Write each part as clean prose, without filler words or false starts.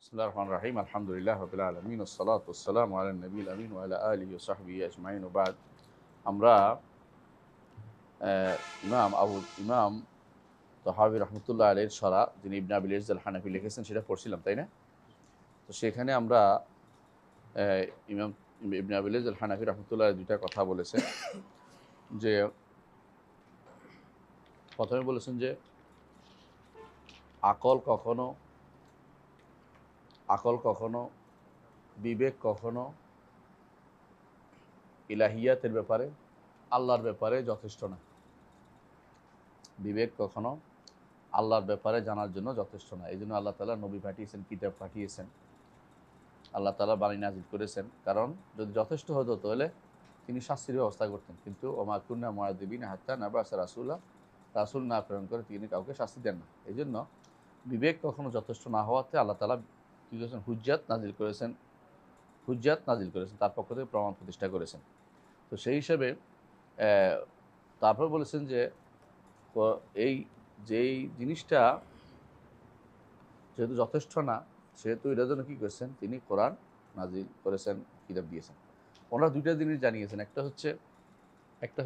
বিসমিল্লাহির রহমানির রহিম। আলহামদুলিল্লাহি রাব্বিল আলামিন ওয়াসসালাতু ওয়াসসালামু আলা নবিয়িল আমিন ওয়া আলা আলিহি ওয়া সাহবিহি আজমাইন ওয়া বা'দ। আমরা ইমাম তাহাবী রাহমাতুল্লাহ আলাইহির শরা যিনি ইবনে আবিল ইজ আল হানাফি লিখেছেন সেটা পড়ছিলাম, তাই না? তো সেখানে আমরা ইমাম ইবনে আবিল ইজ আল হানাফি রাহমাতুল্লাহ আলাইহি দুইটা কথা বলেছেন। যে প্রথমে বলেছেন যে আকল কখনো বিবেক কখনো ইলাহিয়াতের ব্যাপারে, আল্লাহর ব্যাপারে যথেষ্ট না। বিবেক কখনো আল্লাহর ব্যাপারে জানার জন্য যথেষ্ট না। এই জন্য আল্লাহ তাআলা নবী পাঠিয়েছেন, কিতাব পাঠিয়েছেন, আল্লাহ তাআলা বাণী নাজিল করেছেন। কারণ যদি যথেষ্ট হতো তাহলে তিনি শাস্তির ব্যবস্থা করতেন। কিন্তু ওমা কুন্না মুআযিবিনা হাত্তা নাবআসা রাসূলা, রাসূল না প্রেরণ করে তিনি কাউকে শাস্তি দেন না। এই জন্য বিবেক কখনো যথেষ্ট না হওয়াতে আল্লাহ তাআলা কী করেছেন, হুজ্জাত নাজিল করেছেন, তার পক্ষ থেকে প্রমাণ প্রতিষ্ঠা করেছেন। তো সেই হিসেবে তারপর বলেছেন যে এই যেই জিনিসটা যেহেতু যথেষ্ট না, সেহেতু এটার জন্য কী করেছেন, তিনি কোরআন নাজিল করেছেন, কিতাব দিয়েছেন। ওনারা দুইটা জিনিস জানিয়েছেন। একটা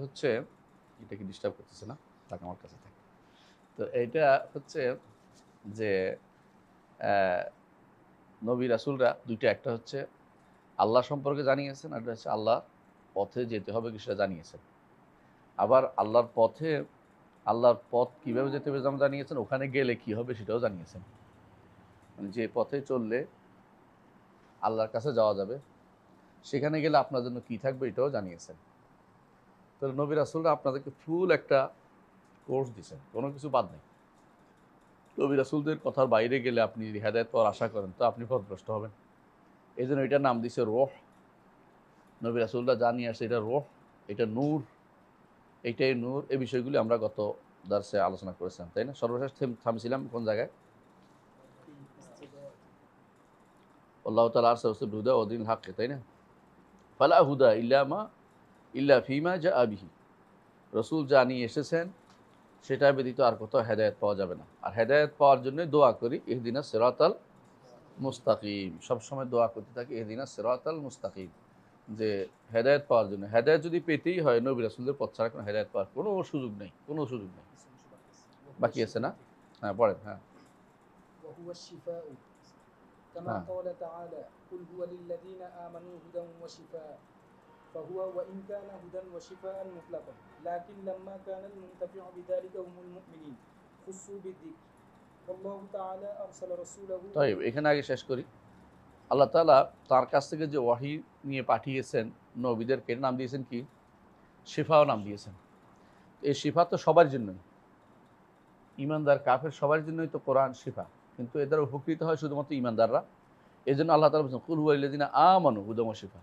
হচ্ছে এটা কি ডিস্টার্ব করতেছে না, তাকে আমার কাছে থাকে। তো এইটা হচ্ছে যে নবী রাসূলরা দুইটা, একটা হচ্ছে আল্লাহ সম্পর্কে জানিয়েছেন, আর একটা হচ্ছে আল্লাহ পথে যেতে হবে সেটা জানিয়েছেন। আবার আল্লাহর পথ কীভাবে যেতে হবে জানিয়েছেন, ওখানে গেলে কী হবে সেটাও জানিয়েছেন। মানে যে পথে চললে আল্লাহর কাছে যাওয়া যাবে, সেখানে গেলে আপনার জন্য কী থাকবে এটাও জানিয়েছেন। তাহলে নবী রাসূলরা আপনাদেরকে ফুল একটা কোর্স দিয়েছেন, কোনো কিছু বাদ নেই। নবী রাসূলদের কথার বাইরে গেলে আপনি যদি হেদায়েত পাওয়ার আশা করেন তো আপনি পথভ্রষ্ট হবেন। এই জন্য এটার নাম দিয়েছে রূহ। নবী রাসূলরা জানিয়ে আসছে এটা রূহ, এটা নূর, এইটাই নূর। এই বিষয়গুলি আমরা গত দার্সে আলোচনা করেছিলাম, তাই না? সর্বশেষ থামছিলাম কোন জায়গায়? আল্লাহ তাআলা আরসালাহু হুদা ওয়া দীনিল হক, তাই না? ফালা হুদা ইল্লা ফিমা জাআ বিহি। রাসূল যা নিয়ে এসেছেন সেটা ব্যতীত আর কোথাও হেদায়েত পাওয়া যাবে না। আর হেদায়েত পাওয়ার জন্য দোয়া করি, ইহদিনাস সিরাতাল মুস্তাকিম। সবসময় দোয়া করতে থাকি ইহদিনাস সিরাতাল মুস্তাকিম, যে হেদায়েত পাওয়ার জন্য। হেদায়েত যদি পেতেই হয় নবী রাসূলদের পথ ছাড়া কোনো হেদায়েত পাওয়ার কোনো সুযোগ নেই, বাকি আছে না? হ্যাঁ, পড়েন। হ্যাঁ, كما হ্যাঁ। قال تعالى قل هو للذين آمنوا هدى وشفاء فهو وإن كان هدى وشفاء مطلقا لكن لما كان المنتفع بذلك هم المؤمنين خصوا بالذكر والله تعالى أرسل رسوله তাই এখানে আগে শেষ করি। আল্লাহ তাআলা তার কাছ থেকে যে ওয়াহী নিয়ে পাঠিয়েছেন নবীদেরকে, নাম দিয়েছেন কি? শিফাও নাম দিয়েছেন। এই শিফা তো সবার জন্যই, ঈমানদার কাফের সবার জন্যই তো কোরআন শিফা। কিন্তু এদের উপকৃত হয় শুধুমাত্র ঈমানদাররা। এই জন্য আল্লাহ তাআলা বলছেন কুল হুয়াল্লাযিনা আমানু হুদাম ওয়া শিফা।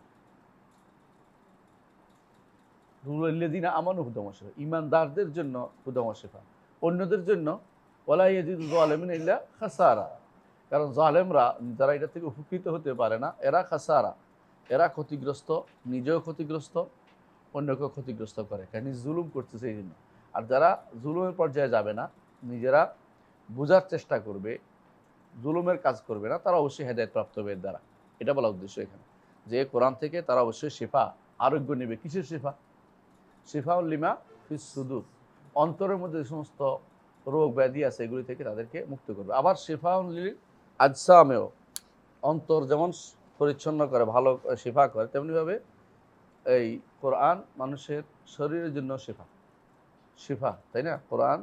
হুয়াল্লাযিনা আমানু হুদাম ওয়া শিফা, ঈমানদারদের জন্য হুদাম ওয়া শিফা। অন্যদের জন্য ওয়ালা ইয়াজিদু যালিমিনা ইল্লা খাসারা। কারণ জালেমরা যারা এটা থেকে উপকৃত হতে পারে না, এরা খাসারা, এরা ক্ষতিগ্রস্ত, নিজেও ক্ষতিগ্রস্ত, অন্যকেও ক্ষতিগ্রস্ত করে, কারণ জুলুম করতেছে এই জন্য। আর যারা জুলুমের পর্যায়ে যাবে না, নিজেরা বোঝার চেষ্টা করবে, জুলুমের কাজ করবে না, তারা অবশ্যই হেদায়েত প্রাপ্ত হবে এর দ্বারা। এটা বলা উদ্দেশ্য এখানে, যে কোরআন থেকে তারা অবশ্যই শিফা, আরোগ্য নেবে। কিসের শিফা? শিফাউল লিমা ফিস সুদুর, অন্তরের মধ্যে যে সমস্ত রোগ ব্যাধি আছে এগুলি থেকে তাদেরকে মুক্ত করবে। আবার শিফাউল লিল আজসামেও, অন্তর যেমন পরিচ্ছন্ন করে, ভালো শিফা করে, তেমনিভাবে এই কোরআন মানুষের শরীরের জন্য শিফা, তাই না? কোরআন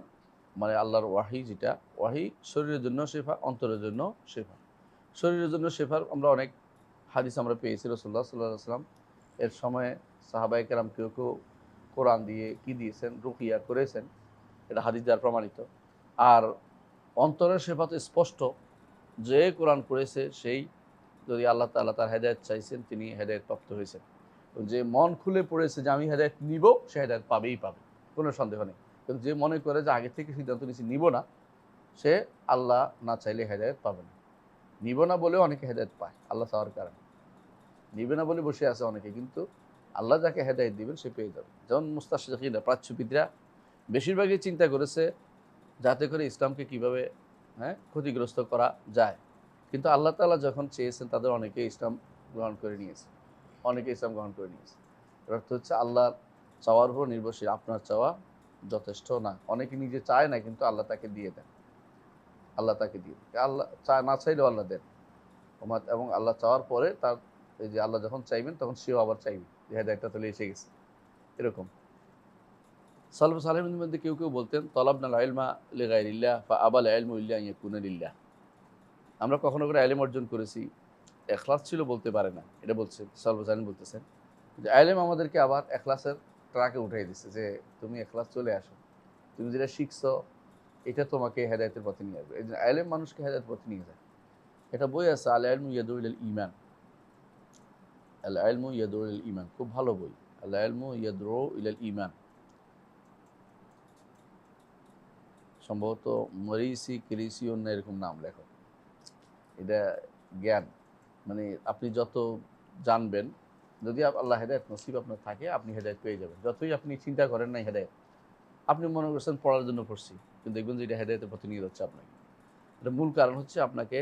মানে আল্লাহর ওয়াহি, যেটা ওয়াহি শরীরের জন্য শিফা, অন্তরের জন্য শিফা। শরীরের জন্য শিফার আমরা অনেক হাদিস আমরা পেয়েছি। রাসূলুল্লাহ সাল্লাল্লাহু আলাইহি ওয়াসাল্লাম এর সময়ে সাহাবায়ে কেরাম কেউ কেউ কোরআন দিয়ে কি দিয়েছেন, রুকিয়া করেছেন, এটা হাদিস দ্বারা প্রমাণিত। আর অন্তরের শিফা তো স্পষ্ট, যে কোরআন পড়েছে সেই, যদি আল্লাহ তাআলা তার হেদায়েত চাইছেন তিনি হেদায়েত প্রাপ্ত হয়েছেন। যে মন খুলে পড়েছে যে আমি হেদায়েত নিব, সে হেদায়েত পাবেই পাবে, কোনো সন্দেহ নেই। কিন্তু যে মনে করে যে আগে থেকে সিদ্ধান্ত নিয়েছে নিব না, সে আল্লাহ না চাইলে হেদায়েত পাবে না। নিব না বলেও অনেকে হেদায়েত পায় আল্লাহ চাওয়ার কারণে। নিবে না বলে বসে আছে অনেকে, কিন্তু আল্লাহ যাকে হেদায়েত দিবেন সে পেয়ে যাবে। যেমন মুস্তাশরিকিনরা, প্রাচ্যবিদরা বেশিরভাগই চিন্তা করেছে যাতে করে ইসলামকে কিভাবে ক্ষতিগ্রস্ত করা যায়। কিন্তু আল্লাহ তাআলা যখন চেয়েছেন তাদের অনেকে ইসলাম গ্রহণ করে নিয়েছে, অনেকে ইসলাম গ্রহণ করে নিয়েছে। এর অর্থ হচ্ছে আল্লাহর চাওয়ার উপর নির্ভরশীল, আপনার চাওয়া যথেষ্ট না। অনেকে নিজে চায় না কিন্তু আল্লাহ তাকে দিয়ে দেন, আল্লাহ তাকে দিয়ে দেন। আল্লাহ চায় না চাইলেও আল্লাহ দেন। এবং আল্লাহ চাওয়ার পরে তার এই যে আল্লাহ যখন চাইবেন তখন সেও আবার চাইবে যে হেদায়েতটা তাহলে এসে গেছে, এরকম। সালফ সালেহিনদের মধ্যে কেউ কেউ বলতেন তলাবনাল ইলমা লিগাইরিল্লাহ ফা আবাল ইলমু ইল্লা আন ইয়াকুনা লিল্লাহ। আমরা কখনো করে ইলম অর্জন করেছি, ইখলাস ছিল বলতে পারে না, এটা বলছে সালফ সালেহিন বলতেছেন যে ইলম আমাদেরকে আবার ইখলাসের ট্রাকে উঠাই দিচ্ছে, যে তুমি ইখলাস চলে আসো, তুমি যেটা শিখছো এটা তোমাকে হেদায়েতের পথে নিয়ে আসবে। এই যে ইলম মানুষকে হেদায়েতের পথে নিয়ে যায়। এটা বই আছে আল ইলমু ইয়াদউ ইলাল ঈমান, আল ইলমু ইয়াদউ ইলাল ঈমান, খুব ভালো বই। আল ইলমু ইয়াদউ ইলাল ঈমান, সম্ভবত মরিসি ক্রিসিওন না এরকম নাম লেখো। এটা জ্ঞান, মানে আপনি যত জানবেন, যদি আল্লাহ হেদায়েত নসিব আপনার থাকে আপনি হেদায়েত পেয়ে যাবেন। যতই আপনি চিন্তা করেন না হেদায়েত, আপনি মনে করছেন পড়ার জন্য পড়ছি, কিন্তু দেখবেন যে এটা হেদায়েতের পথে নিয়ে যাচ্ছে আপনাকে। এটা মূল কারণ হচ্ছে আপনাকে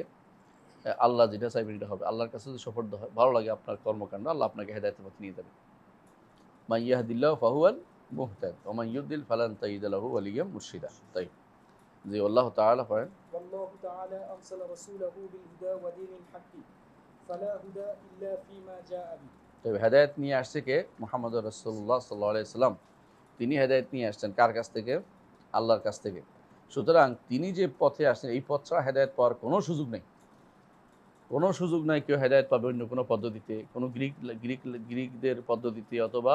আল্লাহ যেটা চাইবেন এটা হবে। আল্লাহর কাছে যদি সফর্দ হয়, ভালো লাগে আপনার কর্মকাণ্ড, আল্লাহ আপনাকে হেদায়েতের পথে নিয়ে যাবে। মান ইয়াহদিল্লাহু ফাহুয়াল মুহতাদ ওয়া মান ইউদ্লিল ফালান তাজিদ লাহু ওয়ালিয়্যাম মুরশিদা। তাই জি, আল্লাহ তাআলা বলেন والله تعالى أرسل رسوله بالهدى ودين الحق فلا هدى إلا فيما جاء به তবে হেদায়েত নিয়ে আসছে কে? মুহাম্মদ রাসূলুল্লাহ সাল্লাল্লাহু আলাইহি সাল্লাম। তিনি হেদায়েত নিয়ে আসছেন কার কাছ থেকে? আল্লাহর কাছ থেকে। সুতরাং তিনি যে পথে আসছেন এই পথ ছাড়া হেদায়েত পাওয়ার কোনো সুযোগ নেই, কোনো সুযোগ নাই। কেউ হেদায়েত পাবে অন্য কোনো পদ্ধতিতে, কোনো গ্রিকদের পদ্ধতিতে অথবা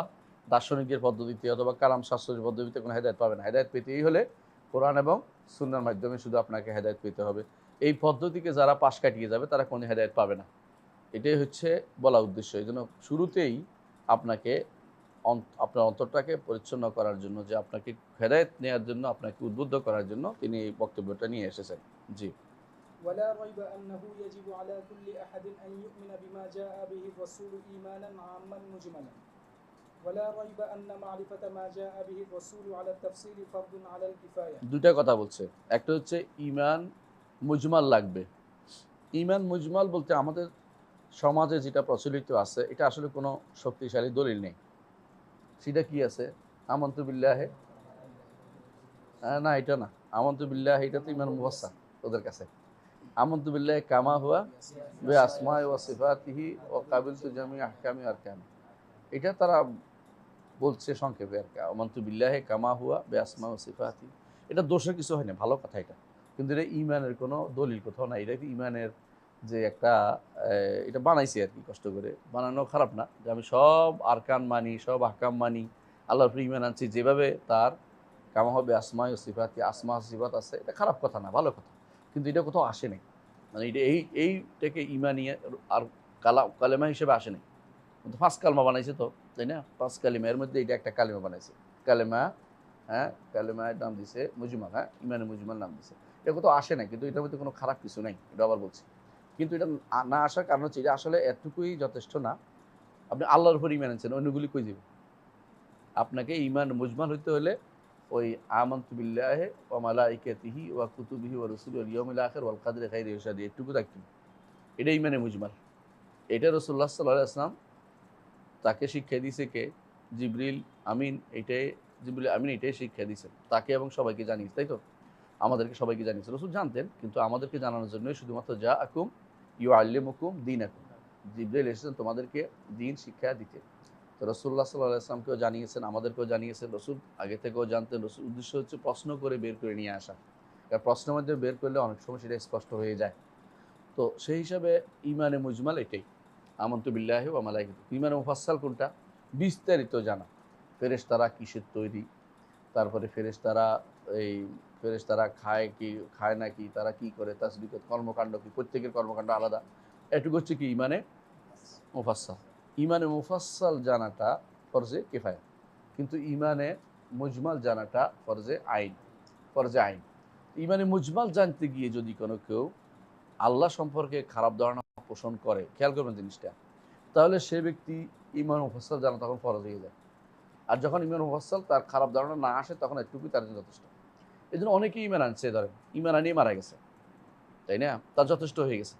দার্শনিকদের পদ্ধতিতে অথবা কালাম শাস্ত্রের পদ্ধতিতে কোনো হেদায়েত পাবে না। হেদায়েত পেতেই হলে কোরআন এবং সুন্নাহর মাধ্যমে শুধু আপনাকে হেদায়েত পেতে হবে। এই পদ্ধতিকে যারা পাশ কাটিয়ে যাবে তারা কোনো হেদায়েত পাবে না। এটাই হচ্ছে বলা উদ্দেশ্য। এই জন্য শুরুতেই আপনাকে আপনার অন্তরটাকে পরিচ্ছন্ন করার জন্য, যে আপনাকে হেদায়েত নেওয়ার জন্য, আপনাকে উদ্বুদ্ধ করার জন্য তিনি এই বক্তব্যটা নিয়ে এসেছেন। জি। ولا ريب أنه يجب على كل أحد أن يؤمن بما جاء به الرسول إيمانا عاما مجملا ولا ريب أن معرفة ما جاء به الرسول على التفصيل فرض على الكفاية দুইটা কথা বলছে, একটা হচ্ছে ঈমান মুজমাল লাগবে। ঈমান মুজমাল বলতে আমাদের সমাজে যেটা প্রচলিত আছে এটা আসলে কোনো শক্তিশালী দলিল নেই। সেটা কি আছে? আমানতু বিল্লাহে, না এটা না, আমানতু বিল্লাহি এটা তো ঈমান মুফাসসাল ওদের কাছে। আমানতু বিল্লাহি কামা হুয়া বিআসমাই ওয়া সিফাতিহি ওয়া কাবিলতু জামি আহকামি আরকানি, এটা তারা বলছে সংক্ষেপে আর কি। আমানতু বিল্লাহি কামা হুয়া বিআসমা ওয়া সিফাতিহি, এটা দোষের কিছু হয় না, ভালো কথা এটা, কিন্তু এটা ঈমানের কোনো দলিল কোথাও নাই। এটা ঈমানের যে একটা এটা বানাইছে আর কি, কষ্ট করে বানানো খারাপ না, যে আমি সব আরকান মানি, সব আহকাম মানি, আল্লাহর উপর ঈমান আনছি, যেভাবে তার কামা হবে আসমা ও সিফাতি, আসমা সিফাত আছে, এটা খারাপ কথা না, ভালো কথা, কিন্তু এটা কোথাও আসে নাই। মানে এটা এইটাকে ঈমানিয়া আর কালেমা হিসেবে আসে নাই। কিন্তু 5 কালেমা বানাইছে তো, তাই না? 5 কালেমা, এর মধ্যে এটা একটা কালেমা বানাইছে, কালেমা। হ্যাঁ, কালেমার নাম দিছে মুজমাল, হ্যাঁ ইমানে মুজমাল নাম দিছে। এটা কোথাও আসে নাই, কিন্তু এটার মধ্যে কোনো খারাপ কিছু নাই, এটা আবার বলছি। কিন্তু এটা না আসার কারণ হচ্ছে এটা আসলে এতটুকুই যথেষ্ট না। আপনি আল্লাহর উপর ঈমান আনছেন, অন্যগুলি কই যাবে? আপনাকে ঈমান মুজমাল হইতে হলে ওই আমানতু বিল্লাহি ওয়া মালাইকাতিহি ওয়া কুতুবিহি ওয়া রুসুলিহি ওয়াল ইয়াউমিল আখির ওয়াল কদরি খাইরিহি ওয়া শাররিহি, এটুকু থাকতে, এটা ঈমানে মুজমাল। এটা রাসূলুল্লাহ সাল্লাল্লাহু আলাইহি ওয়াসাল্লাম তাকে শিক্ষা দিয়েছে কে? জিবরিল আমিন। জিবরিল আমিন এটাই শিক্ষা দিয়েছেন তাকে এবং সবাইকে জানিয়েছে, তাই তো? আমাদেরকে সবাইকে জানিয়েছে। রাসূল জানতেন, কিন্তু আমাদেরকে জানানোর জন্যই শুধুমাত্র যা আকুম ইউআল্লিমুকুম দীনাকুম, জিবরিল এসেছেন তোমাদেরকে দ্বীন শিক্ষা দিতে। তো রাসূলুল্লাহ সাল্লাল্লাহু আলাইহি ওয়াসাল্লামকেও জানিয়েছেন, আমাদেরকেও জানিয়েছেন। রাসূল আগে থেকেও জানতেন। রাসূল উদ্দেশ্য হচ্ছে প্রশ্ন করে বের করে নিয়ে আসা। কারণ প্রশ্নের মধ্যে বের করলে অনেক সময় সেটা স্পষ্ট হয়ে যায়। তো সেই হিসাবে ঈমানে মুজমাল এটাই, আমানতু বিল্লাহি ওয়া মালাইকাতিহি। ঈমানে মুফাসসাল কোনটা? বিস্তারিত জানা, ফেরেশতারা কিসের তৈরি, তারপরে ফেরেশতারা খায় কি খায় না কি, তারা কি করে, তাসবিহ কর্মকাণ্ড কি, প্রত্যেকের কর্মকাণ্ড আলাদা। এটুকু হচ্ছে কি ঈমানে মুফাসসাল। ঈমানে মুফাসসাল জানাটা ফরজে কিফায়া, কিন্তু ঈমানে মুজমাল জানাটা ফরজে আইন, ফরজে আইন। ঈমানে মুজমাল জানতে গিয়ে যদি কোনো কেউ আল্লাহ সম্পর্কে খারাপ ধারণা পোষণ করে, খেয়াল করবেন জিনিসটা, তাহলে সে ব্যক্তি ঈমান মুফাসসাল জানা তখন ফরজ হয়ে যায়। আর যখন ঈমান মুফাসসাল তার খারাপ ধারণা না আসে, তখন এটুকুই তার জন্য যথেষ্ট। এই জন্য অনেকেই ঈমান আনছে, ধরেন ঈমান আনিয়ে মারা গেছে, তাই না? তার যথেষ্ট হয়ে গেছে।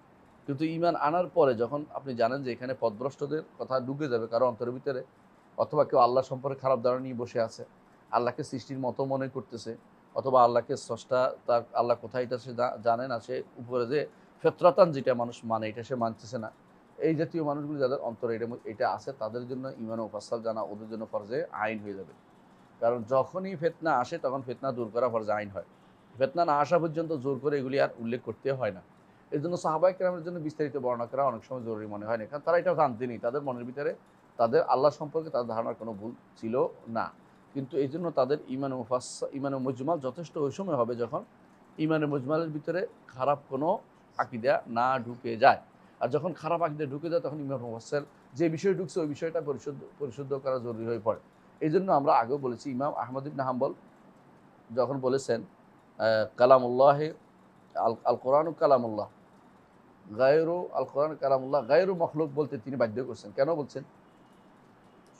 কিন্তু ঈমান আনার পরে যখন আপনি জানেন যে এখানে পথভ্রষ্টদের কথা ঢুকে যাবে কারো অন্তরের ভিতরে, অথবা কেউ আল্লাহ সম্পর্কে খারাপ ধারণা নিয়ে বসে আছে, আল্লাহকে সৃষ্টির মতো মনে করতেছে, অথবা আল্লাহকে স্রষ্টা, তার আল্লাহ কোথায় এটা সে জানে না, সে উপরে যে ফেতরাতান যেটা মানুষ মানে এটা সে মানতেছে না, এই জাতীয় মানুষগুলি যাদের অন্তরে এটা আছে তাদের জন্য ঈমান ও মুফাসসাল জানা ওদের জন্য ফরজে আইন হয়ে যাবে। কারণ যখনই ফিতনা আসে তখন ফিতনা দূর করা ফরজে আইন হয়। ফিতনা না আসা পর্যন্ত জোর করে এগুলি আর উল্লেখ করতে হয় না। এর জন্য সাহাবায়ে কেরামের জন্য বিস্তারিত বর্ণনা করা অনেক সময় জরুরি মনে হয় না, কারণ তারা এটাও জানতেনি, তাদের মনের ভিতরে তাদের আল্লাহ সম্পর্কে তাদের ধারণার কোনো ভুল ছিল না। কিন্তু এই জন্য তাদের ঈমান ও মুজমাল যথেষ্ট ওই সময় হবে যখন ঈমান ও মুজমালের ভিতরে খারাপ কোনো আকীদা না ঢুকে যায়। আর যখন খারাপ আকীদা ঢুকে যায় তখন ঈমান মুফাসসাল যে বিষয় ঢুকছে ওই বিষয়টা পরিশুদ্ধ করা জরুরি হয়ে পড়ে। এই জন্য আমরা আগেও বলেছি, ইমাম আহমদ ইবনে হাম্বল যখন বলেছেন কালামুল্লাহ আল কোরআন কালামুল্লাহ আল কোরআন কালামুল্লাহ গায়রু মখলুক বলতে তিনি বাধ্য করছেন। কেন বলছেন?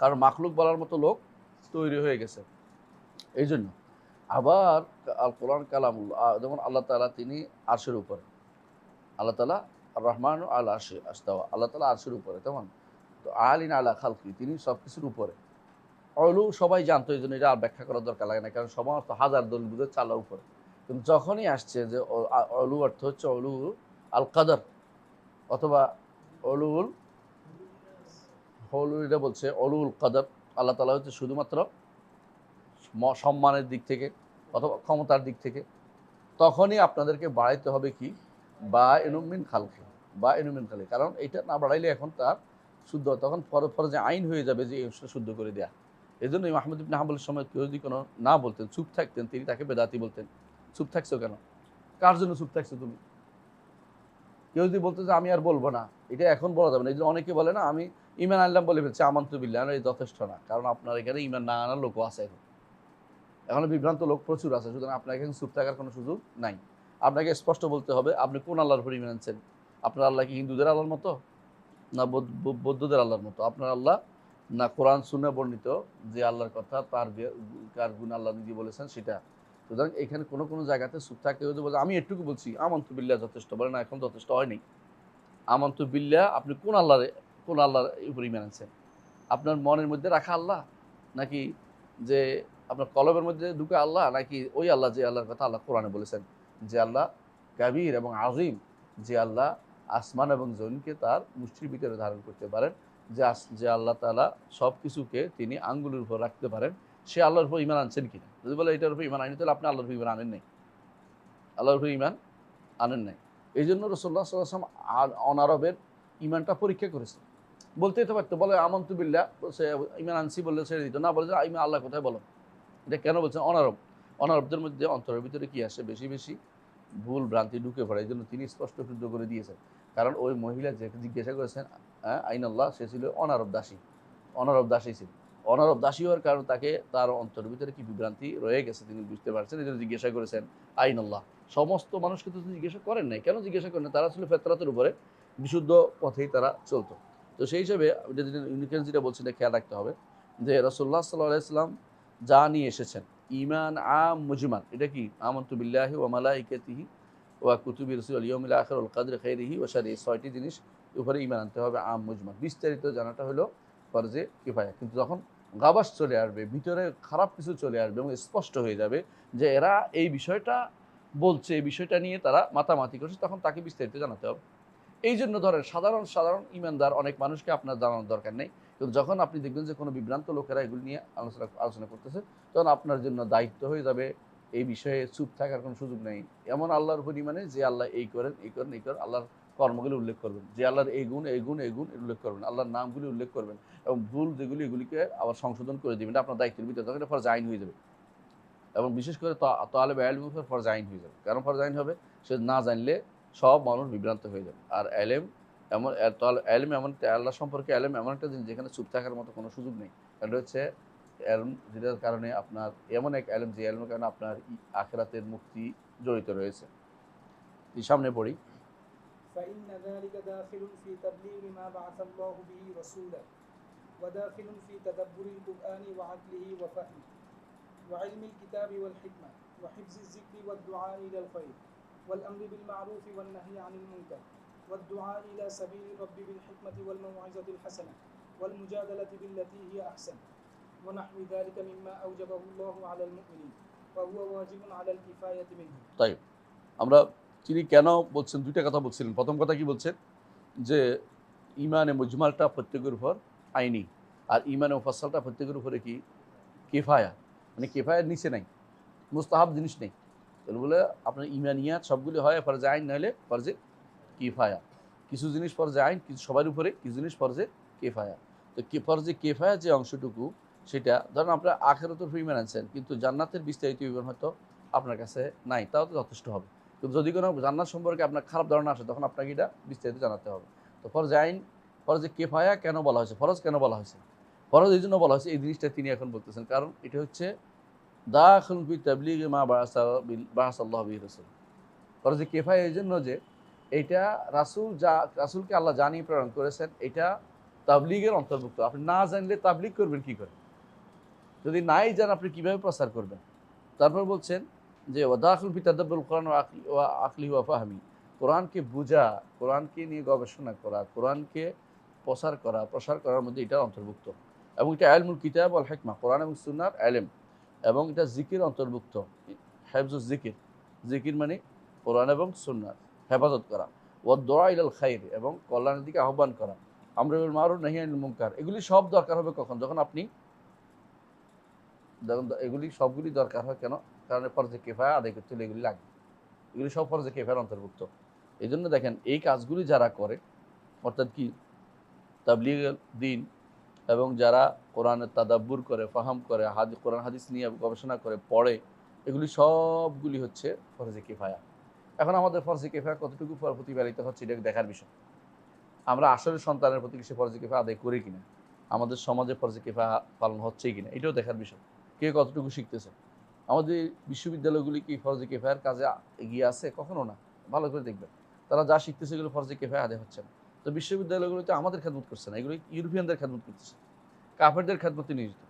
কারণ মাখলুক বলার মতো লোক তৈরি হয়ে গেছে, এই জন্য। আবার আল কোরআন কালামুল্লাহ, যেমন আল্লাহ তাআলা তিনি আরশের উপরে, আল্লাহ তাআলা আর রহমান আল আরশে আস্তাওয়া, আল্লাহ তাআলা আরশের উপরে, তেমন তো আলিন আলা খালকি, তিনি সব কিছুর উপরে। অলু সবাই জানতো, এই জন্য এটা আর ব্যাখ্যা করার দরকার লাগে না, কারণ সমস্ত হাজার দলিল বুঝে চালার উপরে। কিন্তু যখনই আসছে যে অলু অর্থ হচ্ছে অলু আল কাদর, অথবা অলুল হলু, এটা বলছে অলুল কাদর, আল্লাহ তাআলা হচ্ছে শুধুমাত্র সম্মানের দিক থেকে অথবা ক্ষমতার দিক থেকে, তখনই আপনাদেরকে বাড়াইতে হবে কি বা এনুমিন খালকি, বা এনুমিন খালি, কারণ এটা না বাড়াইলে এখন তার শুদ্ধ, তখন পরে যে আইন হয়ে যাবে যে এই অংশটা শুদ্ধ করে দেয়া। এই জন্য ইমাম আহমদ ইবনে হাম্বলের সময় কেউ যদি কোনো না বলতেন, চুপ থাকতেন, তিনি তাকে বেদাতি বলতেন। চুপ থাকছো কেন? কার জন্য চুপ থাকছো তুমি? কেউ যদি বলতো যে আমি আর বলবো না, এটা এখন বলা যাবে না। এই জন্য অনেকে বলে না, আমি ঈমান আনলাম বলে ফেলছি, আমানতু বিল্লাহ, এই যথেষ্ট না, কারণ আপনার এখানে ঈমান না আনার লোকও আছে এখনো বিভ্রান্ত লোক প্রচুর আছে। সুতরাং আপনার এখানে চুপ থাকার কোনো সুযোগ নাই। আপনাকে স্পষ্ট বলতে হবে আপনি কোন আল্লাহর উপর ঈমান আনছেন। আপনার আল্লাহ কি হিন্দুদের আল্লাহর মতো, না বৌদ্ধদের আল্লাহর মতো? আপনার আল্লাহ না কোরআন সুন্নাহ বর্ণিত যে আল্লাহর কথা কার গুণ আল্লাহ নিজে বলেছেন সেটা। সুতরাং এখানে কোনো কোনো জায়গাতে চুপ থাকে, যদি বলে আমি এটুকু বলছি আমানতু বিল্লাহ যথেষ্ট, বলে না এখন যথেষ্ট হয়নি। আমানতু বিল্লাহ, আপনি কোন আল্লাহর উপর ঈমান আনছেন? আপনার মনের মধ্যে রাখা আল্লাহ, নাকি যে আপনার কলবের মধ্যে ঢুকে আল্লাহ, নাকি ওই আল্লাহ যে আল্লাহর কথা আল্লাহ কোরআনে বলেছেন, যে আল্লাহ কাবীর এবং আজিম, যে আল্লাহ আসমান এবং জমিনকে তার মুষ্টির ভিতরে ধারণ করতে পারেন, যে আল্লাহ তাআলা সব কিছুকে তিনি আঙ্গুলের উপর রাখতে পারেন, সে আল্লাহর উপর ঈমান আনছেন কিনা? যদি বলে এটার উপর ঈমান আনি, তাহলে আপনি আল্লাহর উপর ঈমান আনেন নাই, আল্লাহর উপর ঈমান আনেন নাই। এই জন্য রাসূলুল্লাহ সাল্লাল্লাহু আলাইহি ওয়াসাল্লাম অনারবের ঈমানটা পরীক্ষা করেছেন। বলতেই তো পারতো, বলে আমানতু বিল্লাহ, সে ঈমান আনছি বললে ছেড়ে দিত, না বলে যে ঈমান আল্লাহ কোথায় বলো। এটা কেন বলছেন? অনারবদের মধ্যে অন্তরের ভিতরে কি আসে, বেশি বেশি ভুল ভ্রান্তি ঢুকে পড়ে, এই জন্য তিনি স্পষ্ট শুদ্ধ করে দিয়েছেন। কারণ ওই মহিলা যে জিজ্ঞাসা করেছেন আইন আল্লাহ, সে ছিল অনারব দাসী ছিল। অনারব দাসী হওয়ার কারণ তাকে তার অন্তরের ভিতরে কি বিভ্রান্তি রয়ে গেছে তিনি বুঝতে পারছেন, এই জন্য জিজ্ঞাসা করেছেন আইন আল্লাহ। সমস্ত মানুষকে তো জিজ্ঞাসা করেন নাই, কেন জিজ্ঞাসা করেন? তারা ছিল ফেতরাতের উপরে, বিশুদ্ধ পথেই তারা চলতো। তো সেই হিসেবে যেটা বলছি না, খেয়াল রাখতে হবে যে রাসূলুল্লাহ সাল্লাল্লাহু আলাইহি ওয়াসাল্লাম যা নিয়ে এসেছেন, ঈমান আম মুজমাল, এটা কি আমানতু বিল্লাহি ওয়া মালাইকাতিহি ওয়া কুতুবি রাসূল ওয়াল ইয়াউমিল আখির ওয়াল কদরি খাইরিহি ওয়া শাররিহি, ৬টি জিনিস উপরে ঈমান আনতে হবে আম মুজমাল। বিস্তারিত জানাটা হলো ফরজে কিফায়া। কিন্তু যখন গাবাস চলে আসবে, ভিতরে খারাপ কিছু চলে আসবে এবং স্পষ্ট হয়ে যাবে যে এরা এই বিষয়টা বলছে, এই বিষয়টা নিয়ে তারা মাতামাতি করছে, তখন তাকে বিস্তারিত জানাতে হবে। এই জন্য ধরেন সাধারণ ঈমানদার অনেক মানুষকে আপনার জানানোর দরকার নেই। কিন্তু যখন আপনি দেখবেন যে কোনো বিভ্রান্ত লোকেরা এগুলো নিয়ে আলোচনা করতেছে, তখন আপনার জন্য দায়িত্ব হয়ে যাবে এই বিষয়ে চুপ থাকার কোনো সুযোগ নেই। এমন আল্লাহর উপর ঈমানে যে আল্লাহ এই করেন, এই করেন, এই করেন, আল্লাহর কর্মগুলি উল্লেখ করবেন, যে আল্লাহর এই গুণ, এই গুণ, এই গুণ উল্লেখ করবেন, আল্লাহর নামগুলি উল্লেখ করবেন, এবং ভুল যেগুলি এগুলিকে আবার সংশোধন করে দিবেন। এটা আপনার দায়িত্বের ভিতরে, তখন এটা ফরজ আইন হয়ে যাবে। এবং বিশেষ করে তালেবে ইলমের উপর ফরজ আইন হয়ে যাবে। কেন ফরজ আইন হবে? সে না জানলে সব মানুষ বিভ্রান্ত হয়ে যাবে। আর এলেম এমন, এলম এমন, আল্লাহ সম্পর্কে এলেম এমন একটা জিনিস যেখানে চুপ থাকার মতো কোনো সুযোগ নেই। এটা হচ্ছে এলম, যেটার কারণে আপনার এমন এক এলম, যে এলমের কারণে আপনার আখিরাতের মুক্তি জড়িত রয়েছে। সামনে পড়ি। فإن ذلك داخل في تبليغ ما بعث الله به رسولا وداخل في تدبر القرآن وعقله وفهمه وعلم الكتاب والحكمة وحفظ الذكر والدعاء إلى الخير والأمر بالمعروف والنهي عن المنكر والدعاء إلى سبيل الرب بالحكمة والموعظة الحسنة والمجادلة بالتي هي أحسن ونحو ذلك مما أوجبه الله على المؤمنين وهو واجب على الكفاية منه. তাই আমরা তিনি কেন বলছেন, দুইটা কথা বলছিলেন। প্রথম কথা কি বলছেন যে ইমানে মুজমালটা প্রত্যেকের উপর আইনি, আর ইমানে মুফাসসালটা প্রত্যেকের উপরে কি কিফায়া, মানে কিফায়ার নিচে নাই, মুস্তাহাব জিনিস নেই। তাহলে বলে আপনার ইমানিয়াত সবগুলি হয় ফরজে আইন, নাহলে ফরজে কিফায়া। কিছু জিনিস ফরজে আইন, কিছু সবার উপরে, কিছু জিনিস ফরজে কিফায়া। তো ফরজে কিফায়া যে অংশটুকু, সেটা ধরেন আপনার আখিরাতের উপর ঈমান আনছেন, কিন্তু জান্নাতের বিস্তারিত বিবরণ হয়তো আপনার কাছে নাই, তাও তো যথেষ্ট হবে। কিন্তু যদি কোনো জান্নাত সম্পর্কে আপনার খারাপ ধারণা আসে, তখন আপনাকে এটা বিস্তারিত জানাতে হবে। তো ফরজে আইন, ফরজে কিফায়া কেন বলা হয়েছে, ফরজ কেন বলা হয়েছে? ফরজ এই জন্য বলা হয়েছে, এই জিনিসটা তিনি এখন বলতেছেন, কারণ এটা হচ্ছে দাখিলুন ফি তাবলীগি মা বাআসাল্লাহু বিহি রাসূল। ফরজে কিফায়া এই জন্য যে এইটা রাসূলকে আল্লাহ জানিয়ে প্রেরণ করেছেন, এটা তাবলীগের অন্তর্ভুক্ত। আপনি না জানলে তাবলীগ করবেন কি করে? যদি নাই জান আপনি কিভাবে প্রচার করবেন? তারপর বলছেন যে ওয়াদাখিল ফি তাদাব্বুরিল কোরআন ওয়া আকলিহি ওয়া ফাহমি, কোরআনকে বুঝা, কোরআনকে নিয়ে গবেষণা করা, কোরআনকে প্রসার করার মধ্যে এটা অন্তর্ভুক্ত। এবং এটা ইলমুল কিতাব ওয়াল হিকমা, কোরআন এবং সুন্নাহর ইলম। এবং এটা জিকির অন্তর্ভুক্ত, হিফজুজ জিকির। জিকির মানে কোরআন এবং সুন্নাহর হেফাজত করা। ওয়াদ দুআ ইলাল খাইর, এবং কল্যাণের দিকে আহ্বান করা। আমরুল বিল মারুফ নাহি আনিল মুনকার, এগুলি সব দরকার হবে কখন? যখন আপনি এগুলি সবগুলি দরকার হয় কেন? কারণ ফরজে কিফায়া আদায় করতে হলে এগুলি লাগবে। এগুলি সব ফরজে কিফায়ার অন্তর্ভুক্ত। এই জন্য দেখেন, এই কাজগুলি যারা করে, অর্থাৎ কি তাবলীগের দিন, এবং যারা কোরআনের তাদাব্বুর করে, ফাহাম করে, কোরআন হাদিস নিয়ে গবেষণা করে, পড়ে, এগুলি সবগুলি হচ্ছে ফরজে কিফায়া। এখন আমাদের ফরজে কিফায়া কতটুকু প্রতিপালিত হচ্ছে, এটা দেখার বিষয়। আমরা আসলে সন্তানের প্রতি সে ফরজে কিফায়া আদায় করি কিনা, আমাদের সমাজে ফরজে কিফায়া পালন হচ্ছে কিনা, এটাও দেখার বিষয়। কে কতটুকু শিখতেছে। আমাদের বিশ্ববিদ্যালয়গুলি কি ফরজে কিফায়ার কাজে এগিয়ে আছে? কখনো না। ভালো করে দেখবেন, তারা যা শিখতেছে এগুলো ফরজে কিফায়া আদায় হচ্ছে না। তো বিশ্ববিদ্যালয়গুলোতে আমাদের খেদমত করছে না, এগুলো ইউরোপিয়ানদের খেদমত করতেছে, কাফেরদের খেদমতে নিয়োজিত।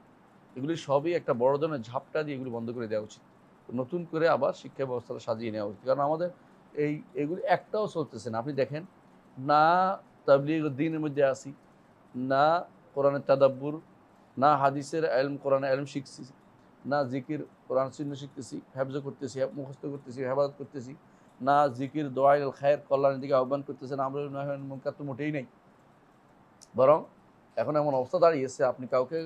এগুলি সবই একটা বড় ধরনের ঝাপটা দিয়ে এগুলি বন্ধ করে দেওয়া উচিত। নতুন করে আবার শিক্ষা ব্যবস্থাটা সাজিয়ে নেওয়া উচিত। কারণ আমাদের এগুলি একটাও চলতেছে না। আপনি দেখেন, না তাবলীগ দ্বীনের মধ্যে আসি, না কোরআনের তাদাব্বুর, না হাদিসের ইলম, কোরআনের ইলম শিখছি, না জিকির কোরআন সুন্নাহ শিখতেছি, হেফজ করতেছি, মুখস্থ করতেছি, হেফাজত করতেছি, না জিকির দোয়া ইলাল খায়র, কল্যাণের দিকে আহ্বান করতেছেন, আমরুল বিল মারুফ মুনকার তো মোটেই নেই। বরং এখন এমন অবস্থা দাঁড়িয়েছে, আপনি কাউকে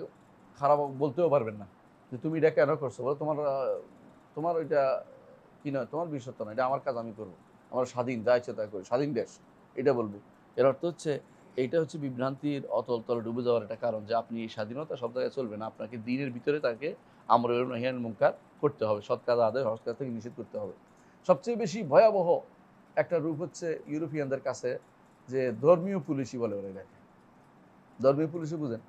খারাপ বলতেও পারবেন না যে তুমি এটা কেন করছো। বলে তোমার ওইটা কি নয়, তোমার বিষয় তো না, এটা আমার কাজ, আমি করবো, আমার স্বাধীন, যা ইচ্ছে তাই করি, স্বাধীন দেশ, এটা বলবে। এর অর্থ হচ্ছে, এইটা হচ্ছে বিভ্রান্তির অতল তলে ডুবে যাওয়ার একটা কারণ, যে আপনি এই স্বাধীনতা সব জায়গায় চলবে না। আপনাকে দিনের ভিতরে তাকে আমর বিল নাহি আনিল মুনকার করতে হবে, সৎ কাজ আদায়, হজ কাজ থেকে নিষেধ করতে হবে। সবচেয়ে বেশি ভয়াবহ একটা রূপ হচ্ছে ইউরোপিয়ানদের কাছে, যে ধর্মীয় পুলিশই বলে ওরা এটাকে। ধর্মীয় পুলিশই বুঝেন,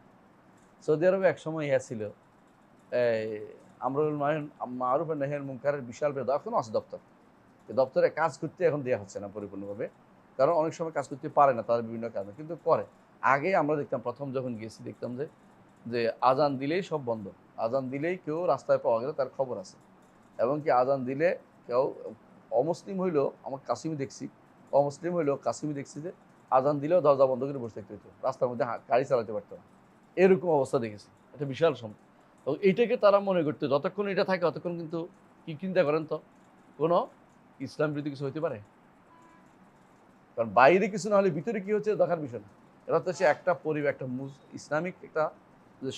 সৌদি আরবে এক সময় ইয়া ছিল, আমরুল মারুফ আর নাহি আনিল মুনকারের বিশাল এখনো আছে দপ্তর। এই দপ্তরে কাজ করতে এখন দেওয়া হচ্ছে না পরিপূর্ণভাবে, কারণ অনেক সময় কাজ করতে পারে না, তাদের বিভিন্ন কারণে, কিন্তু করে। আগে আমরা দেখতাম, প্রথম যখন গিয়েছি দেখতাম যে যে আজান দিলেই সব বন্ধ। আজান দিলেই কেউ রাস্তায় পাওয়া গেলে তার খবর আছে। এবং কি আজান দিলে কেউ অমুসলিম হইলেও, আমার কাসিমি দেখছি, অমুসলিম হইলেও কাসিমি দেখছি যে আজান দিলেও দরজা বন্ধ করে বসে থাকতে হতো, রাস্তার মধ্যে গাড়ি চালাতে পারতো না। এরকম অবস্থা দেখেছি, এটা বিশাল সময়। এবং এইটাকে তারা মনে করতো যতক্ষণ এটা থাকে ততক্ষণ কিন্তু, কি চিন্তা করেন তো, কোনো ইসলাম বিরোধী কিছু হইতে পারে? কারণ বাইরে কিছু না হলে ভিতরে কি হচ্ছে দেখার বিষয় না। এটা হচ্ছে একটা পরিবার, একটা ইসলামিক একটা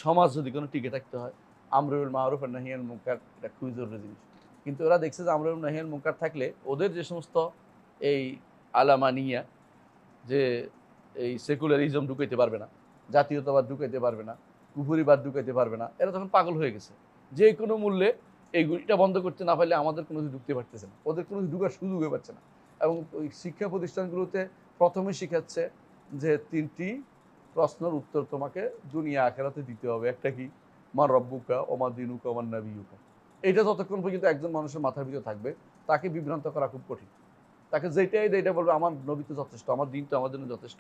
সমাজ যদি কোনো টিকে থাকতে হয়, আমরুল বিল মারুফ আর নাহি আনিল মুনকার এটা খুবই জরুরি জিনিস। কিন্তু ওরা দেখছে যে আমরুল বিল নাহি আনিল মুনকার থাকলে ওদের যে সমস্ত এই আলামানিয়া, যে এই সেকুলারিজম ঢুকাইতে পারবে না, জাতীয়তাবাদ ঢুকাইতে পারবে না, কুফুরিবাদ ঢুকাইতে পারবে না, এরা তখন পাগল হয়ে গেছে। যে কোনো মূল্যে এইগুলিটা বন্ধ করতে না পারলে আমাদের কোনো কিছু ঢুকতে পারতেছে না, ওদের কোনো ঢুকার সুযোগই পাচ্ছে না। এবং ওই শিক্ষা প্রতিষ্ঠানগুলোতে প্রথমে শেখাচ্ছে যে 3টি প্রশ্নের উত্তর তোমাকে দুনিয়া আখেরাতে দিতে হবে। একটা কি, মান রব্বুকা ওমা দিনুকা ওমান নাবিয়ুকা। এইটা যতক্ষণ পর্যন্ত একজন মানুষের মাথার ভিতরে থাকবে, তাকে বিভ্রান্ত করা খুব কঠিন। তাকে যেটাই দেয় এটা বলবে আমার নবী তো যথেষ্ট, আমার দিন তো আমার জন্য যথেষ্ট,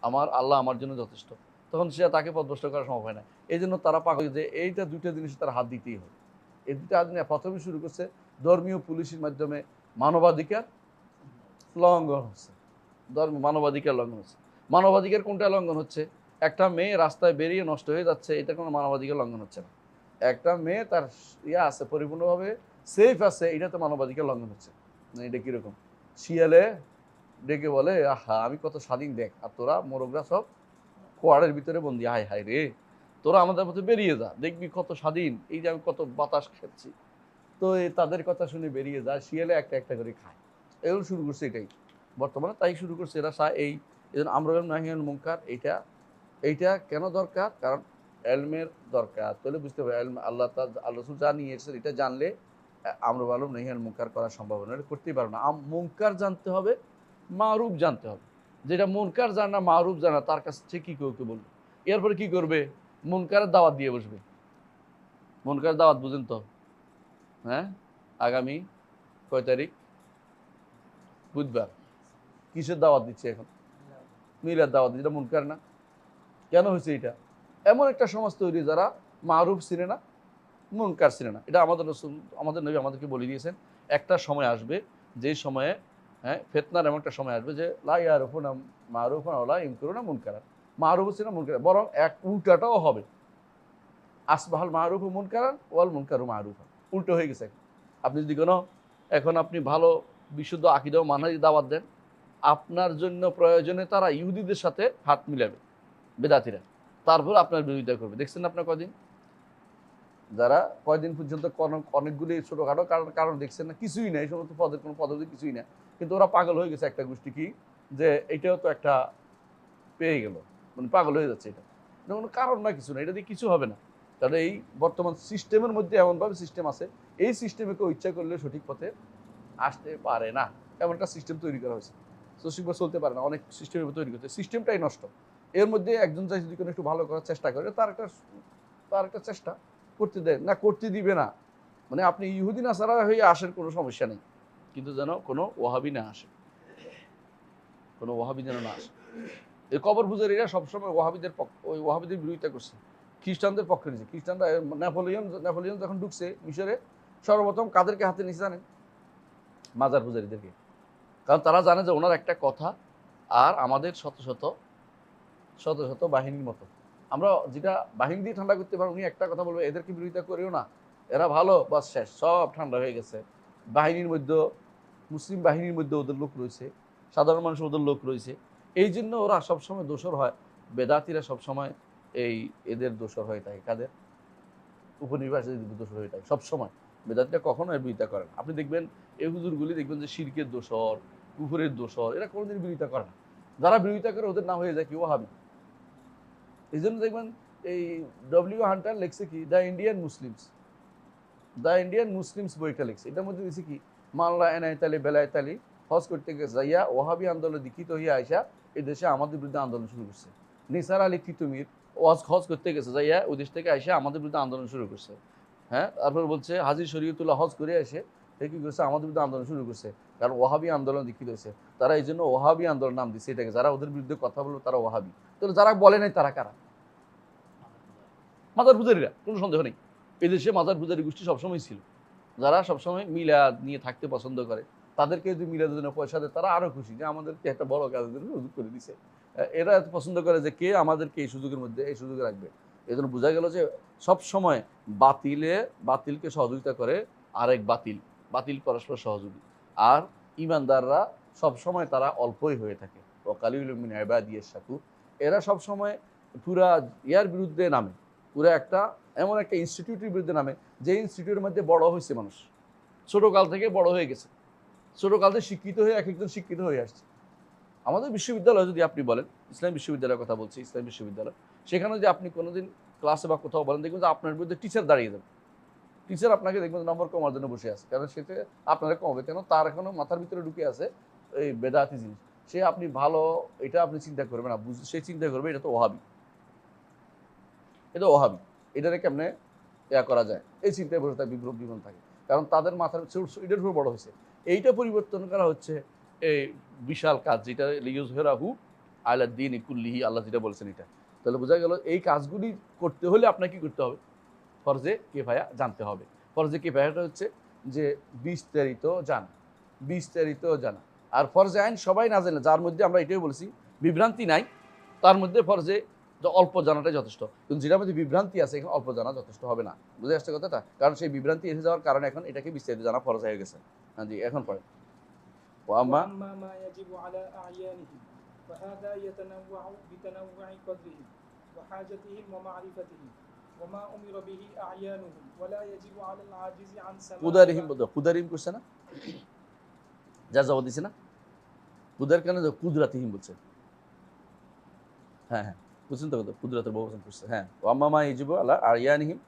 আমার আল্লাহ আমার জন্য যথেষ্ট। তখন সে তাকে পথভ্রষ্ট করা সম্ভব হয় না। এই জন্য তারা পাগল যে এইটা দুইটা জিনিস তার হাত দিতেই হয়। এই দুটো হাত নিয়ে প্রথমে শুরু করছে ধর্মীয় পুলিশের মাধ্যমে মানবাধিকার লঙ্ঘন হচ্ছে। মানবাধিকার লঙ্ঘন হচ্ছে। মানবাধিকার কোনটা লঙ্ঘন হচ্ছে? একটা মেয়ে রাস্তায় বেরিয়ে নষ্ট হয়ে যাচ্ছে, এটা কোনো মানবাধিকার লঙ্ঘন হচ্ছে না। একটা মেয়ে তার আছে পরিপূর্ণভাবে সেফ আছে, এটা তো মানবাধিকার লঙ্ঘন হচ্ছে না। এটা কিরকম? শিয়ালে ডেকে বলে, আহা আমি কত স্বাধীন দেখ, আর তোরা মোরগরা সব কোয়ারের ভিতরে বন্দি, হায় হায় রে, তোরা আমাদের মধ্যে বেরিয়ে যা, দেখবি কত স্বাধীন, এই যে আমি কত বাতাস খাচ্ছি। তো তাদের কথা শুনে বেরিয়ে যায়, শিয়ালে একটা একটা করে খায়। এগুলো শুরু করছে এটাই বর্তমানে, তাই শুরু করছে এরা এই জন্য আমর নাহি আনিল মুনকার। এইটা কেন দরকার? কারণ এলমের দরকার। তাহলে বুঝতে হবে আল্লাহ রাসূল যা নিয়ে এসেছেন এটা জানলে আমর মারুফ নাহি আনিল মুনকার করার সম্ভাবনা, এটা করতেই পারবে না। মুনকার জানতে হবে, মারুফ জানতে হবে। যেটা মুনকার জানা মারুফ জানা, তার কাছ থেকে কি কেউ বলবে। এরপরে কি করবে? মুনকারের দাওয়াত দিয়ে বসবে। মুনকারের দাওয়াত বুঝেন তো? হ্যাঁ, আগামী কয় তারিখ? বুধবার। কিসের দাওয়াত দিচ্ছে এখন? মিলাদ দাওয়াত। যেটা মুনকার না? কেন হয়েছে এটা? এমন একটা সমাজ তৈরি যারা মারুফ চিনে না, মুনকার চিনে না। এটা আমাদের রাসূল, আমাদের নবী আমাদেরকে বলে দিয়েছেন, একটা সময় আসবে যে সময়ে ফিতনার এমন একটা সময় আসবে যে লা ইয়ারিফুনা মারুফান ওয়া লা ইনকুরুনা মুনকারান। মারুফ চিনে মুনকার, বরং এক উল্টাটাও হবে। আসবাহাল মারুফ মুনকারান ওয়াল মুনকারু মারুফান। উল্টো হয়ে গেছে। আপনি যদি এখন আপনি ভালো বিশুদ্ধ আকীদা ও মানহাজি দাওয়াত দেন, আপনার জন্য প্রয়োজনে তারা ইহুদিদের সাথে হাত মিলাবে, বেদাতিরা। তারপর আপনার বিরোধিতা করবে। দেখছেন আপনার কদিন, যারা কয়দিন পর্যন্ত অনেকগুলি ছোটখাটো কারণ দেখছেন না, কিছুই না, এই সমস্ত পদের কোনো পদ্ধতি কিছুই না, কিন্তু ওরা পাগল হয়ে গেছে একটা গোষ্ঠী, কি যে এটাও তো একটা পেয়ে গেল, মানে পাগল হয়ে যাচ্ছে। এটা কোনো কারণ না, কিছু না, এটা দিয়ে কিছু হবে না। কারণ এই বর্তমান সিস্টেমের মধ্যে এমনভাবে সিস্টেম আছে, এই সিস্টেমে কেউ ইচ্ছা করলে সঠিক পথে আসতে পারে না। এমন একটা সিস্টেম তৈরি করা হয়েছে, সঠিকভাবে চলতে পারে না। অনেক সিস্টেমের তৈরি করতে, সিস্টেমটাই নষ্ট। এর মধ্যে একজন চাই যদি কোনো একটু ভালো করার চেষ্টা করে, তার একটা চেষ্টা করতে দেয় না, করতে দিবে না। মানে আপনি ইহুদি নাসারা হয়ে আসেন, কোনো সমস্যা নেই, কিন্তু যেন কোনো ওয়াহাবি না আসে, কোনো ওয়াহাবি যেন না আসে। এই কবর পূজারীরা সবসময় ওই ওয়াহাবিদের বিরোধিতা করছে, খ্রিস্টানদের পক্ষে নিয়েছে। খ্রিস্টানরা নেপোলিয়ন যখন ঢুকছে মিশরে, সর্বপ্রথম কাদেরকে হাতে নিয়েছে জানেন? মাজার পূজারীদেরকে। কারণ তারা জানে যে ওনার একটা কথা আর আমাদের শত শত বাহিনীর মতো। আমরা যেটা বাহিনী দিয়ে ঠান্ডা করতে পারি, উনি একটা কথা বলবে, এদেরকে বিরোধিতা করিও না, এরা ভালো, বাস শেষ, সব ঠান্ডা হয়ে গেছে। বাহিনীর মধ্যে, মুসলিম বাহিনীর মধ্যে ওদের লোক রয়েছে, সাধারণ মানুষ ওদের লোক রয়েছে। এই জন্য ওরা সবসময় দোষর হয়। বেদাতিরা সবসময় এদের দোষর হয়ে থাকে। কাদের? উপনিবাসীদের দোষর হয়ে থাকে সবসময়। বেদাতিরা কখনো এর বিরোধিতা করে না। আপনি দেখবেন এই হুজুরগুলি দেখবেন যে শিরকের দোষর, কুফরের দোষর, এরা কোনোদিন বিরোধিতা করে না। যারা বিরোধিতা করে ওদের নাম হয়ে যায় কি? ওয়াহাবি। এই জন্য দেখবেন এই ডব্লিউ হান্টার লেখছে কি, দ্য ইন্ডিয়ান মুসলিমস বইটা লিখছে। এটার মধ্যে দিয়েছে কি, মাল্লা এনায়তালি বেলায়তালি হজ করতে গেছে যাইয়া ওয়াহাবি আন্দোলন দীক্ষিত হইয়া আইসা এই দেশে আমাদের বিরুদ্ধে আন্দোলন শুরু করছে। নিসার আলী তিতুমির হজ করতে গেছে যাইয়া ওই দেশ থেকে আইসা আমাদের বিরুদ্ধে আন্দোলন শুরু করছে। হ্যাঁ, তারপর বলছে হাজী শরীয়তুল্লাহ হজ করে এসে কি করছে, আমাদের বিরুদ্ধে আন্দোলন শুরু করছে, কারণ ওয়াহাবি আন্দোলন দীক্ষিত হয়েছে। তারা এই জন্য ওয়াহাবি আন্দোলন নাম দিচ্ছে এটাকে। যারা ওদের বিরুদ্ধে কথা বলবে তারা ওয়াহাবি। তাহলে যারা বলে নাই তারা কারা? মাজার পূজারীরা, কোনো সন্দেহ নেই। এদেশে মাজার পূজারী গোষ্ঠী সবসময় ছিল, যারা সবসময় মিলাদ নিয়ে থাকতে পছন্দ করে। তাদেরকে যদি মিলাদের জন্য পয়সা দেয়, তারা আরো খুশি যে আমাদেরকে একটা বড় কাজের জন্য সুযোগ করে দিছে। এরা এত পছন্দ করে যে কে আমাদেরকে এই সুযোগের মধ্যে এই সুযোগে রাখবে। এই জন্য বোঝা গেল যে সবসময় বাতিলকে সহযোগিতা করে আরেক বাতিল পরস্পর সহযোগী। আর ইমানদাররা সবসময় তারা অল্পই হয়ে থাকে। ও কালিউল মিন ইবাদিয়াশ শাকুর। এরা সবসময় পুরা ইয়ার বিরুদ্ধে নামে, পুরো এমন একটা ইনস্টিটিউটের বিরুদ্ধে নামে, যে ইনস্টিটিউটের মধ্যে বড় হয়েছে মানুষ, ছোটকাল থেকে বড় হয়ে গেছে, ছোটকাল থেকে শিক্ষিত হয়ে এক একজন শিক্ষিত হয়ে আসছে। আমাদের বিশ্ববিদ্যালয় যদি আপনি বলেন, ইসলাম বিশ্ববিদ্যালয়ের কথা বলছি, ইসলাম বিশ্ববিদ্যালয়, সেখানে যদি আপনি কোনোদিন ক্লাসে বা কোথাও বলেন, দেখবেন যে আপনার বিরুদ্ধে টিচার দাঁড়িয়ে যাবে। টিচার আপনাকে দেখবেন নম্বর কমার জন্য বসে আছে, কারণ সেটা আপনারা কমবে কেন, তার এখনো মাথার ভিতরে ঢুকে আছে এই বেদাতি জিনিস। সে আপনি ভালো, এটা আপনি চিন্তা করবে না, সে চিন্তা করবে এটা তো ওয়াহাবি, এটারে কেমনে করা যায়, এই চিন্তায় বসে তার বিভ্রম থাকে। কারণ তাদের মাথার এটার উপর বড় হয়েছে। এইটা পরিবর্তন করা হচ্ছে এই বিশাল কাজ, যেটা লিউজহিরাহু আলা দ্বীনি কুল্লিহি, আল্লাহ যেটা বলছেন এটা। তাহলে বোঝা গেল এই কাজগুলি করতে হলে আপনাকে কি করতে হবে? ফরজে কিফায়া জানতে হবে। ফরজে কিফায়াটা হচ্ছে যে বিস্তারিত জানা। আর ফরজে আইন সবাই না জানে, যার মধ্যে আমরা এটাই বলছি বিভ্রান্তি নাই, তার মধ্যে ফরজে যে অল্প জানাটাই যথেষ্ট। কিন্তু যেটার মধ্যে বিভ্রান্তি আছে এখানে অল্প জানা যথেষ্ট হবে না। বুঝে আসছে কথাটা? কারণ সেই বিভ্রান্তি এসে যাওয়ার কারণে এখন এটাকে বিস্তারিত জানা ফরজ হয়ে গেছে। হ্যাঁ জি, এখন পড়ে ওয়াম্মা وأما ما يجب على أعيانهم فهذا يتنوع بتنوع قدرهم وحاجتهم ومعرفتهم وما أمر به أعيانهم ولا يجب على العاجز عن سماع কুদারিহিম বলতে কুদারিম করছে না, যা জবাব দিছে না, কুদার কেন কুদরাতিহিম বলছে। হ্যাঁ হ্যাঁ, বুঝছেন তো কথা, কুদরাতের বহুবচন করছে। হ্যাঁ, ওয়াম্মা মা ইয়াজিবু আলা আরয়ানিহিম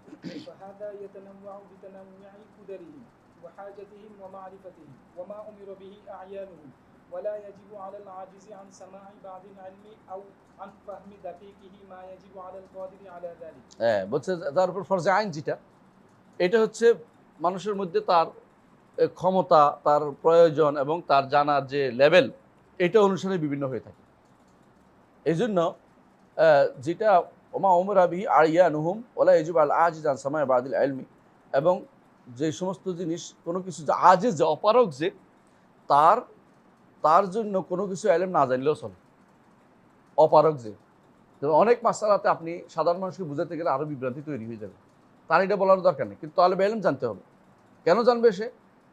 فهذا يتنوع بتنوع قدرهم وحاجتهم ومعرفتهم وما أمر به أعيانهم ولا يجب على العاجز عن سماع بعض العلم أو عن فهم دقيقه ما يجب على القادر على ذلك. হ্যাঁ বলছে তার উপর ফরজে আইন যেটা, এটা হচ্ছে মানুষের মধ্যে তার ক্ষমতা, তার প্রয়োজন এবং তার জানার যে লেভেল, এটা অনুসারে বিভিন্ন হয়ে থাকে। এই জন্য যেটা ওমা ওমর আবিহি আরিয়া নুহুম ওলা ইজুব আল আজিজ আন সামায় বাদিল আলমি, এবং যে সমস্ত জিনিস কোনো কিছু যে আজেজ যে অপারক যে তার তার জন্য কোনো কিছু এলেম না জানলেও চলে। অপারক যে অনেক মাসালাতে আপনি সাধারণ মানুষকে বুঝাতে গেলে আরও বিভ্রান্তি তৈরি হয়ে যাবে, তার এটা বলার দরকার নেই। কিন্তু তাহলে এলেম জানতে হবে। কেন জানবে সে?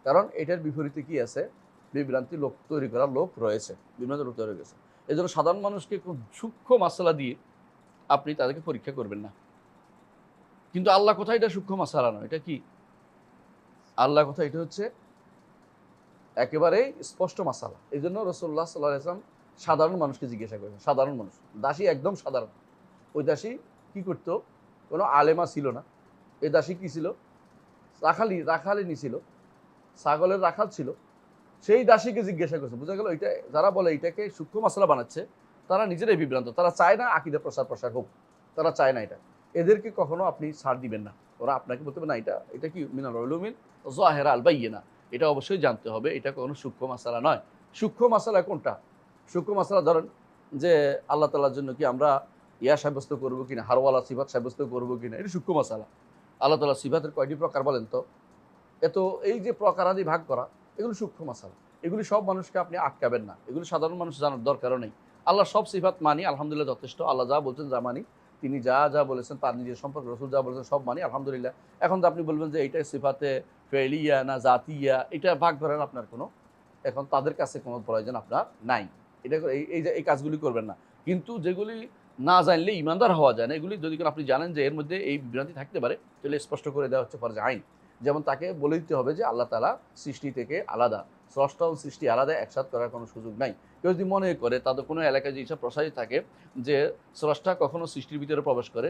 কারণ এটার বিপরীতে কি আছে, বিভ্রান্তি লোক তৈরি করার লোক রয়েছে, বিভ্রান্তি লোক তৈরি গেছে। এই জন্য সাধারণ মানুষকে খুব সূক্ষ্ম মাসালা দিয়ে আপনি তাদেরকে পরীক্ষা করবেন না। কিন্তু আল্লাহ কোথায় এটা সূক্ষ্ম মাসালা নয়, এটা কি আল্লাহ কোথায়, এটা হচ্ছে একেবারে স্পষ্ট মাসালা। এই জন্য রাসূলুল্লাহ সাল্লাল্লাহু আলাইহি ওয়াসাল্লাম সাধারণ মানুষকে জিজ্ঞাসা করেন, সাধারণ মানুষ, দাসী একদম সাধারণ। ওই দাসী কি করতো? কোনো আলেমা ছিল না। এই দাসী কি ছিল? রাখালিনী ছিল, ছাগলের রাখাল ছিল। সেই দাসীকে জিজ্ঞাসা করছে। বোঝা গেল এটা যারা বলে এটাকে সূক্ষ্ম মশলা বানাচ্ছে তারা নিজেরাই বিভ্রান্ত। তারা চায় না আকীদা প্রসার হোক, তারা চায় না এটা। এদেরকে কখনো আপনি ছাড় দিবেন না। ওরা আপনাকে বলতে হবে না এটা কি মিনাল উলুমিন যাহিরা আল বাইয়িনা, এটা অবশ্যই জানতে হবে, এটা কোনো সূক্ষ্ম মশলা নয়। সূক্ষ্ম মশলা কোনটা? সূক্ষ্ম মশলা ধরেন যে আল্লাহ তাআলার জন্য কি আমরা সাব্যস্ত করবো কিনা, হারওয়ালা সিফাত সাব্যস্ত করবো কিনা, এটা সূক্ষ্ম মশলা। আল্লাহ তাআলা সিফাতের কয়টি প্রকার বলেন তো? এত এই যে প্রকারাদি ভাগ করা, এগুলো সূক্ষ্ম মাসালা। এগুলি সব মানুষকে আপনি আটকাবেন না, এগুলি সাধারণ মানুষ জানার দরকারও নেই। আল্লাহ সব সিফাত মানি, আলহামদুলিল্লাহ যথেষ্ট। আল্লাহ যা বলছেন যা মানি, তিনি যা যা বলেছেন তার নিজের সম্পর্কে, রসুল যা বলেছেন সব মানি, আলহামদুলিল্লাহ। এখন তো আপনি বলবেন যে এইটা সিফাতে ফেলিয়া না জাতিয়া, এটা ভাগ করার আপনার কোনো এখন তাদের কাছে কোনো প্রয়োজন আপনার নাই। এটা এই কাজগুলি করবেন না। কিন্তু যেগুলি না জানলে ইমানদার হওয়া যায় না, এগুলি যদি আপনি জানেন যে এর মধ্যে এই বিভ্রান্তি থাকতে পারে, তাহলে স্পষ্ট করে দেওয়া হচ্ছে ফরজে আইন। যেমন তাকে বলে দিতে হবে যে আল্লাহ তাআলা সৃষ্টি থেকে আলাদা, স্রষ্টা ও সৃষ্টি আলাদা, একসাথ করার কোনো সুযোগ নাই। কেউ যদি মনে করে তাদের কোনো এলাকায় যে ইচ্ছা প্রসারিত থাকে যে স্রষ্টা কখনো সৃষ্টির ভিতরে প্রবেশ করে,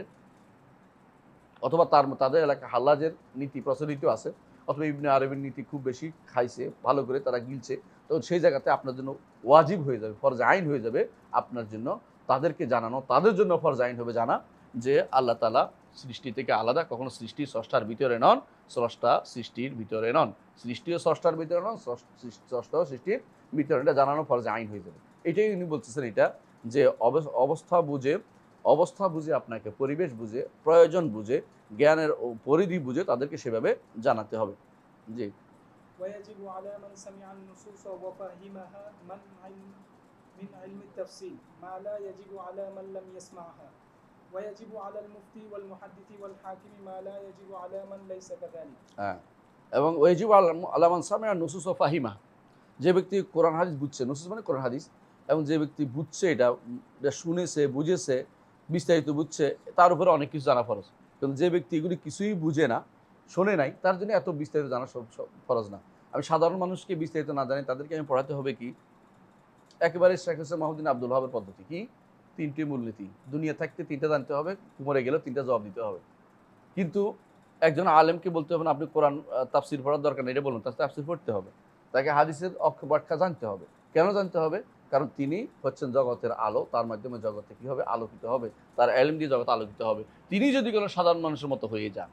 অথবা তাদের এলাকায় হাল্লাজের নীতি প্রচলিত আছে, অথবা ইবনে আরবির নীতি খুব বেশি খাইছে, ভালো করে তারা গিলছে, তো সেই জায়গাতে আপনার জন্য ওয়াজিব হয়ে যাবে, ফরজ আইন হয়ে যাবে আপনার জন্য তাদেরকে জানানো, তাদের জন্য ফরজ আইন হবে জানা যে আল্লাহ তাআলা সৃষ্টি থেকে আলাদা, কখনো সৃষ্টি স্রষ্টার ভিতরে নন, স্রষ্টা সৃষ্টির ভিতরে নন, সৃষ্টিও স্রষ্টার ভিতরে নন, স্রষ্টাও সৃষ্টির ভিতরে, এটা জানানো ফরজ আইন হয়ে যাবে। এটাই উনি বলতেছেন, এটা যে অবস্থা বুঝে আপনাকে, পরিবেশ বুঝে, প্রয়োজন বুঝে, জ্ঞানের পরিধি বুঝে তাদেরকে সেভাবে জানাতে হবে। জি। ويجب على من سمع النصوص وفهمها من علم التفسير ما لا يجب على من لم يسمعها ويجب على المفتي والمحدث والحاكم ما لا يجب على من ليس كذلك. হ্যাঁ, এবং ওয়াজিব আলা মান সামিআ নুসুস ওয়া ফাহিমা, যে ব্যক্তি কোরআন হাদিস বুঝছে, নুসুস মানে কোরআন হাদিস, এবং যে ব্যক্তি বুঝছে, এটা শুনেছে, বুঝেছে, বিস্তারিত বুঝছে, তার উপরে অনেক কিছু জানা ফরজ। কিন্তু যে ব্যক্তি এগুলি কিছুই বুঝে না, শোনে নাই, তার জন্য এত বিস্তারিত জানা সব ফরজ না। আমি সাধারণ মানুষকে বিস্তারিত না জানি, তাদেরকে আমি পড়াতে হবে কি একেবারে শেখ হোসেন মাহমুদ্দিন আব্দুল ওয়াহাবের পদ্ধতি কি, 3টি মূলনীতি, দুনিয়া থাকতে 3টা জানতে হবে, মরে গেলেও 3টা জবাব দিতে হবে। কিন্তু একজন আলেমকে বলতে হবে না আপনি কোরআন তাফসির পড়ার দরকার নেই, এটা বলুন, তার তাফসির পড়তে হবে, তাকে হাদিসের ব্যাখ্যা জানতে হবে। কেন জানতে হবে? কারণ তিনি হচ্ছেন জগতের আলো, তার মাধ্যমে জগতে কী হবে, আলোকিত হবে, তার এলম দিয়ে জগৎ আলোকিত হবে। তিনি যদি কোনো সাধারণ মানুষের মতো হয়ে যান,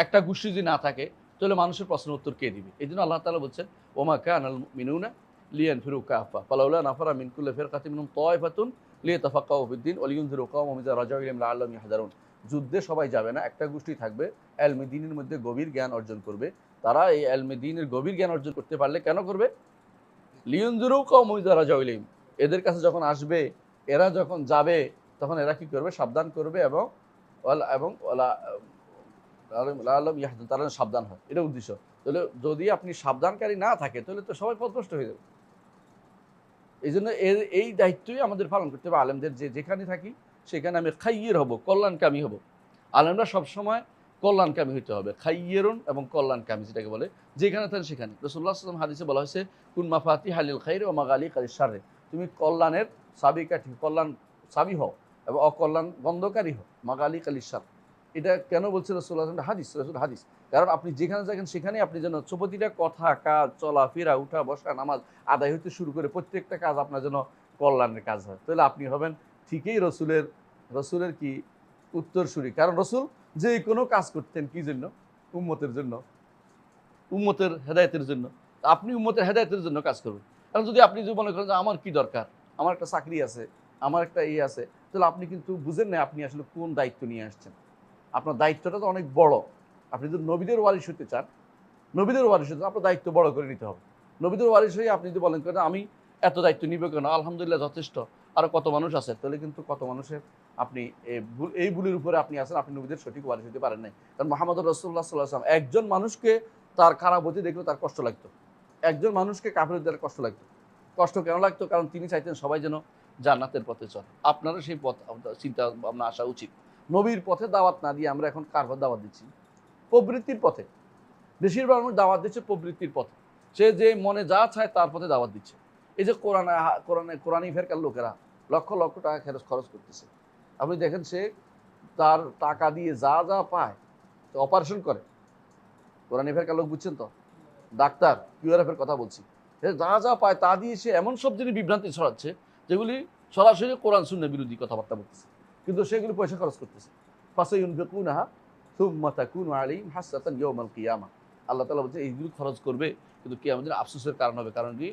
একটা গোষ্ঠী যদি না থাকে, তাহলে মানুষের প্রশ্ন উত্তর কে দিবে? এই জন্য আল্লাহ তাআলা বলছেন ওমা কানাল মুমিনুনা লিয়ানফিরু কাফা ফালাউলা নাফারা মিন কুল্লি ফিরকাতিন মিনহুম তায়ফাতুন লিয়াতাফাক্কাহু ফিদ্দীন ওয়া লিয়ুনযিরু কওমাহুম ইযা রাজাউ ইলাইহিম লাআল্লাহুম ইয়াহযারুন। যুদ্ধে সবাই যাবে না, একটা গোষ্ঠী থাকবে, ইলমে দ্বীনের মধ্যে গভীর জ্ঞান অর্জন করবে। তারা এই ইলমে দ্বীনের গভীর জ্ঞান অর্জন করতে পারলে কেন করবে? লিয়ুনজুরু কওম ইযা রাজাউ ইলাইহিম, এদের কাছে যখন আসবে, এরা যখন যাবে, তখন এরা কি করবে? সাবধান করবে এবং লাআল্লাহুম ইয়াহজারুন, তারা যেন সাবধান হয়। এটা উদ্দেশ্য। তাহলে যদি আপনি সাবধানকারী না থাকে, তাহলে তো সবাই পথভ্রষ্ট হয়ে যাবে। এইজন্য এই দায়িত্বই আমাদের পালন করতে হবে আলেমদের, যে যেখানে থাকি সেখানে আমি খাইয়্যির হব, কল্যাণকামী হব। আলেমরা সবসময় কল্যাণকামী হইতে হবে। খাইয়্যিরুন এবং কল্যাণকামী যেটাকে বলে, যেখানে থাকেন সেখানে। রাসূলুল্লাহ সাল্লাল্লাহু আলাইহি ওয়াসাল্লাম হাদিসে বলা হয়েছে, কুন মাফাতিহাল লিল খাইরি ওয়া মাগালিকাল শাররি, তুমি কল্যাণের চাবিকাঠি, কল্যাণ চাবি হও এবং অকল্যাণ বন্ধকারী হও, মাগালিকাল শারর। এটা কেন বলছে রাসূলুল্লাহ সাল্লাল্লাহু আলাইহি ওয়াসাল্লাম? রাসূল হাদিস। কারণ আপনি যেখানে থাকেন সেখানে আপনি যেন প্রতিটা কথা, কাজ, চলাফেরা, উঠা বসা, নামাজ আদায় হইতে শুরু করে প্রত্যেকটা কাজ আপনার জন্য কল্যাণের কাজ হয়। তাহলে আপনি হবেন ঠিকই রসুলের কি উত্তরসূরি। কারণ রসুল যে কোনো কাজ করতেন কি জন্য? উম্মতের জন্য, উম্মতের হেদায়েতের জন্য। আপনি উম্মতের হেদায়েতের জন্য কাজ করবেন। কারণ যদি আপনি যদি মনে করেন যে আমার কি দরকার, আমার একটা চাকরি আছে, আমার একটা ইয়ে আছে, তাহলে আপনি কিন্তু বুঝেন না আপনি আসলে কোন দায়িত্ব নিয়ে আসছেন। আপনার দায়িত্বটা তো অনেক বড়। আপনি যদি নবীদের ওয়ারিশ হতে চান, নবীদের ওয়ারিশ হতে আপনার দায়িত্ব বড় করে নিতে হবে। নবীদের ওয়ারিশ হয়ে আপনি যদি বলেন কেন আমি এত দায়িত্ব নিব কেন, আলহামদুলিল্লাহ যথেষ্ট, আরও কত মানুষ আছে, তাহলে কিন্তু কত মানুষের আপনি এই ভুলের উপরে আপনি আছেন, আপনি নবীদের সঠিক ওয়ারিশ হতে পারেন নাই। কারণ মুহাম্মদ রাসূলুল্লাহ সাল্লাল্লাহু আলাইহি ওয়াসাল্লাম একজন মানুষকে তার খারাপ হতে দেখলেও তার কষ্ট লাগতো। একজন মানুষকে কাফের দ্বারা কষ্ট লাগতো। কষ্ট কেন লাগতো? কারণ তিনি চাইতেন সবাই যেন জান্নাতের পথে চলে। আপনারও সেই পথ চিন্তা ভাবনা আসা উচিত। নবীর পথে দাওয়াত না দিয়ে আমরা এখন কার পথে দাওয়াত দিচ্ছি? প্রবৃত্তির পথে। বেশিরভাগ মানুষ দাওয়াত দিচ্ছে প্রবৃত্তির পথে। সে যে মনে যা চায় তার পথে দাওয়াত দিচ্ছে। এই যে কোরআনী ফেরকার লোকেরা লক্ষ লক্ষ টাকা খরচ করতেছে। আপনি দেখেন সে তার টাকা দিয়ে যা যা পায় অপারেশন করে। কোরআনী ফেরকার লোক বুঝছেন তো? ডাক্তার, কিউআরএফ এর কথা বলছি। যা যা পায় তা দিয়ে সে এমন সব জিনিস বিভ্রান্তি ছড়াচ্ছে যেগুলি সরাসরি কোরআন সুন্নাহ বিরোধী কথাবার্তা বলতেছে, কিন্তু সেগুলি পয়সা খরচ করতেছে। ফাসায়ুনফিকুনাহা সুম্মা তাকুনু আলাইহিম হাসরাতান ইয়াউমাল কিয়ামা। আল্লাহ তাআলা বলছে এইগুলো খরচ করবে, কিন্তু কিয়ামতের দিন আফসোসের কারণ হবে। কারণ কি?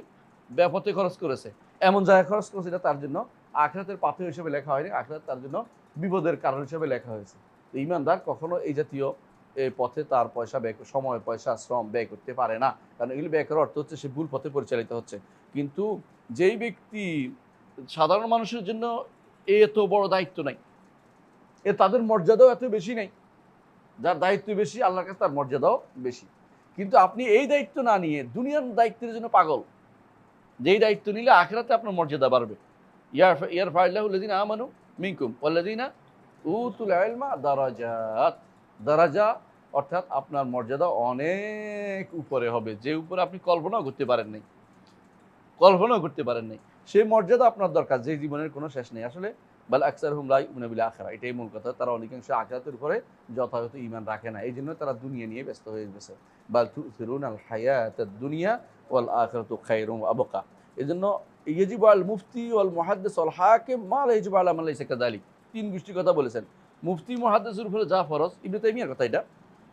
ব্যাপতে খরচ করেছে, এমন জায়গায় খরচ করেছে এটা তার জন্য আখিরাতের পাথর হিসেবে লেখা হয়নি, আখিরাত তার জন্য বিপদের কারণ হিসেবে লেখা হয়েছে। তো ঈমানদার কখনো এই জাতীয় এই পথে তার পয়সা ব্যয়, সময়, পয়সা, শ্রম ব্যয় করতে পারে না। কারণ এগুলি ব্যয় করার অর্থ হচ্ছে সে ভুল পথে পরিচালিত হচ্ছে। কিন্তু যেই ব্যক্তি সাধারণ মানুষের জন্য এত বড় দায়িত্ব নাই, তাদের মর্যাদাও এত বেশি নাই। যার দায়িত্ব বেশি আল্লাহর কাছে তার মর্যাদাও বেশি। কিন্তু আপনি এই দায়িত্ব না নিয়ে দুনিয়ার দায়িত্বের জন্য পাগল, যেই দায়িত্ব নিলে আখিরাতে আপনার মর্যাদা বাড়বে। ইয়ারফা'ুল্লাহু আল্লাযীনা আমানু মিনকুম ওয়াল্লাযীনা উতুল ইলমা দারাজাত। দারাজা অর্থাৎ আপনার মর্যাদা অনেক উপরে হবে, যে উপরে আপনি কল্পনাও করতে পারেন নাই। সেই মর্যাদা আপনার দরকার, যে জীবনের কোনো শেষ নেই। আসলে বাল আকসারহুম লা ইউমিনুনা বিল আখিরাহ, এটাই মূল কথা। তারা অধিকাংশ আখিরাতের উপরে যথাযথ ঈমান রাখে না। এইজন্য তারা দুনিয়া নিয়ে ব্যস্ত হয়ে গেছে। বাল তুসিরুনাল হায়াতাদ দুনিয়া ওয়াল আখিরাতু খায়রুম ওয়া আবকা। এজন্য ইয়াজিবু আল মুফতি ওয়াল মুহাদ্দিস ওয়াল হাকিম মা লা ইয়াজিবু আলা মান লাইসা কাযালিক। তিন গোষ্ঠীর কথা বলেছেন। মুফতি মুহাদ্দিসের উপরে যা ফরজ, ইবনে তাইমিয়ার কথা এটা,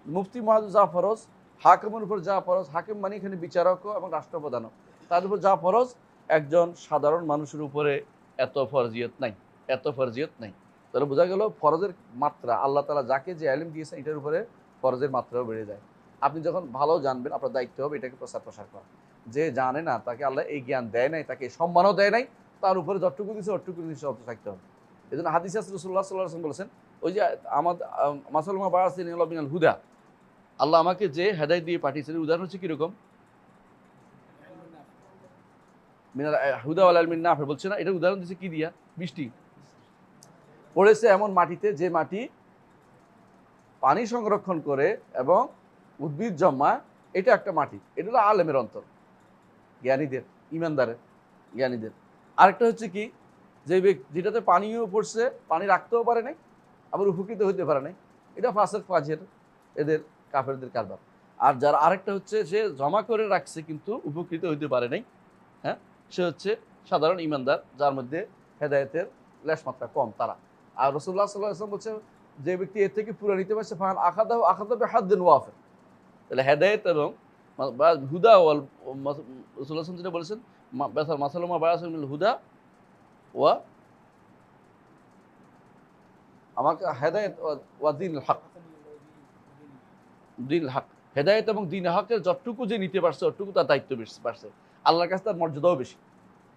মুফতি মুহাদ্দিস যা ফরজ, হাকিমের উপর যা ফরজ, হাকিম মানে এখানে বিচারক এবং রাষ্ট্রপ্রধান, তার উপর যা ফরজ, একজন সাধারণ মানুষের উপরে এত ফরজিয়ত নাই। তাহলে বোঝা গেল ফরজের মাত্রা, আল্লাহ তাআলা যাকে যে ইলম দিয়েছেন এটার উপরে ফরজের মাত্রাও বেড়ে যায়। আপনি যখন ভালো জানবেন, আপনার দায়িত্ব হবে এটাকে প্রসার করা। যে জানে না তাকে আল্লাহ এই জ্ঞান দেয় নাই, তাকে সম্মানও দেয় নাই, তার উপরে যতটুকু দিয়েছে অতটুকু জিনিস থাকতে হবে। এই জন্য হাদিসে রাসূলুল্লাহ সাল্লাল্লাহু আলাইহি ওয়াসাল্লাম বলেছেন, ওই যে আমাদের মাসালুমা বারাসিন মিনাল হুদা, আল্লাহ আমাকে যে হেদায়েত দিয়ে পাঠিয়েছেন, উদাহরণ হচ্ছে কিরকম? মিনাল হুদা ওয়াল ইলমিন নাফি বলছে না, এটা উদাহরণ দিচ্ছে কি দিয়া? বৃষ্টি পড়েছে এমন মাটিতে, যে মাটি পানি সংরক্ষণ করে এবং উদ্ভিদ জন্মায়, এটা একটা মাটি। এটা হলো আলেমের অন্তর, জ্ঞানীদের, ইমানদারের, জ্ঞানীদের। আরেকটা হচ্ছে কি, যে যেটাতে পানিও পড়ছে, পানি রাখতেও পারে নাই, আবার উপকৃত হইতে পারে নাই, এটা ফাসেক ফাজের, এদের কাফেরদের কারবার। আর যার আরেকটা হচ্ছে সে জমা করে রাখছে কিন্তু উপকৃত হইতে পারে নাই, হ্যাঁ, সে হচ্ছে সাধারণ ইমানদার, যার মধ্যে হেদায়েতের লেশমাত্রা কম তারা। আর রাসূলুল্লাহ সাল্লাল্লাহু আলাইহি ওয়াসাল্লাম বলছে, যে ব্যক্তি এর থেকে পুরো নিতে পারছে, ফান আখাদা বিহাদ্দিন ওয়াফির। তাহলে হেদায়েত এবং হুদা ওয়াল রাসূলুল্লাহ যেটা বলেছেন, মাসালুমা বারাসিল হুদা ওয়া আমাকে হেদায়েত ওয়া দ্বীনুল হক, দ্বীনুল হক, হেদায়েত এবং দ্বীন হকের যতটুকু যে নিতে পারছে অতটুকু তার দায়িত্ব বাড়ছে। আল্লাহর কাছে তার মর্যাদাও বেশি।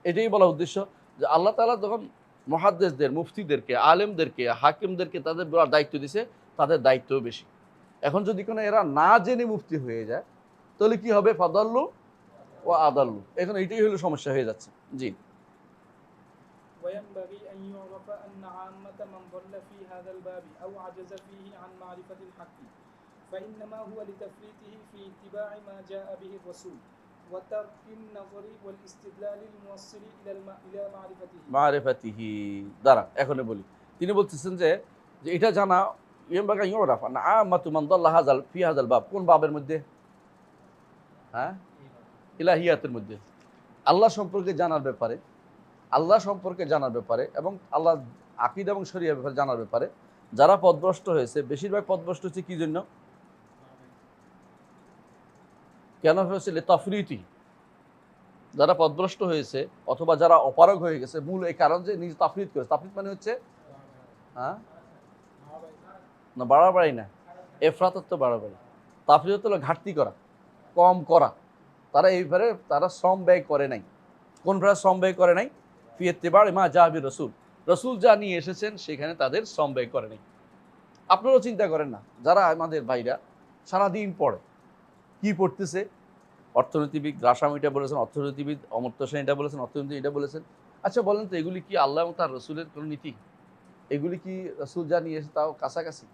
এটাই বলা উদ্দেশ্য যে আল্লাহ তাআলা যখন মুহাদ্দিসদের, মুফতিদেরকে, আলেমদেরকে, হাকিমদেরকে তাদের বড় দায়িত্ব দিয়েছে, তাদের দায়িত্বও বেশি। এখন যদি কোনো এরা না জেনে মুফতি হয়ে যায় তাহলে কি হবে? ফাদাল্লু ও আদাল্লু। এখন এইটাই হলো সমস্যা হয়ে যাচ্ছে। জি। وينبغي أن يعرف أن عامة من ضل في هذا الباب أو عجز فيه عن معرفة الحق فإنما هو لتفريطه في اتباع ما جاء به الرسول وترك النظر والاستدلال الموصل إلى معرفته মারিফাতিহি দ্বারা এখনই বলি, তিনি বলতেছেন যে এটা জানা ইয়ামবাগা ইউরাফা না আমাতু মান দাল্লা হাযাল ফি হাযাল বাব, কোন বাবের মধ্যে? হ্যাঁ, ইলাহিয়াতের মধ্যে। আল্লাহ সম্পর্কে জানার ব্যাপারে, আল্লাহ সম্পর্কে জানার ব্যাপারে এবং আল্লাহ আকীদা এবং শরীয়তের ব্যাপারে জানার ব্যাপারে যারা পথভ্রষ্ট হয়েছে, বেশিরভাগ পথভ্রষ্ট হচ্ছে কি জন্য? কেন হয়েছে? লিতাফরিতি। যারা পথভ্রষ্ট হয়েছে অথবা যারা অপারগ হয়ে গেছে, মূল এই কারণ যে নিজে তাফরিদ করেছে। তাফরিদ মানে হচ্ছে হ্যাঁ না, বাড়াবাড়ি না, এফরাত তো বাড়াবাড়ি। তাফরিদ হলো ঘাটতি করা, কম করা। তারা এইভাবে তারা শ্রম ব্যয় করে নাই। কোন ভাবে শ্রম ব্যয় করে নাই? ফি ইত্তিবা'i মা জা'a বির রাসূল, রাসূল যা নিয়ে এসেছেন সেখানে তাদের শ্রম ব্যয় করে নাই। আপনারাও চিন্তা করেন না, যারা আমাদের ভাইরা সারাদিন পড়ে, কি পড়তেছে? অর্থনীতিবিদ রাশাম এটা বলেছেন, অর্থনীতিবিদ অমর্ত্য সেন এটা বলেছেন, অর্থনীতি এটা বলেছেন। আচ্ছা বলেন তো, এগুলি কি আল্লাহ এবং তার রসুলের কোনো নীতি? এগুলি কি রসুল যা নিয়ে এসে তাও কাছাকাছি?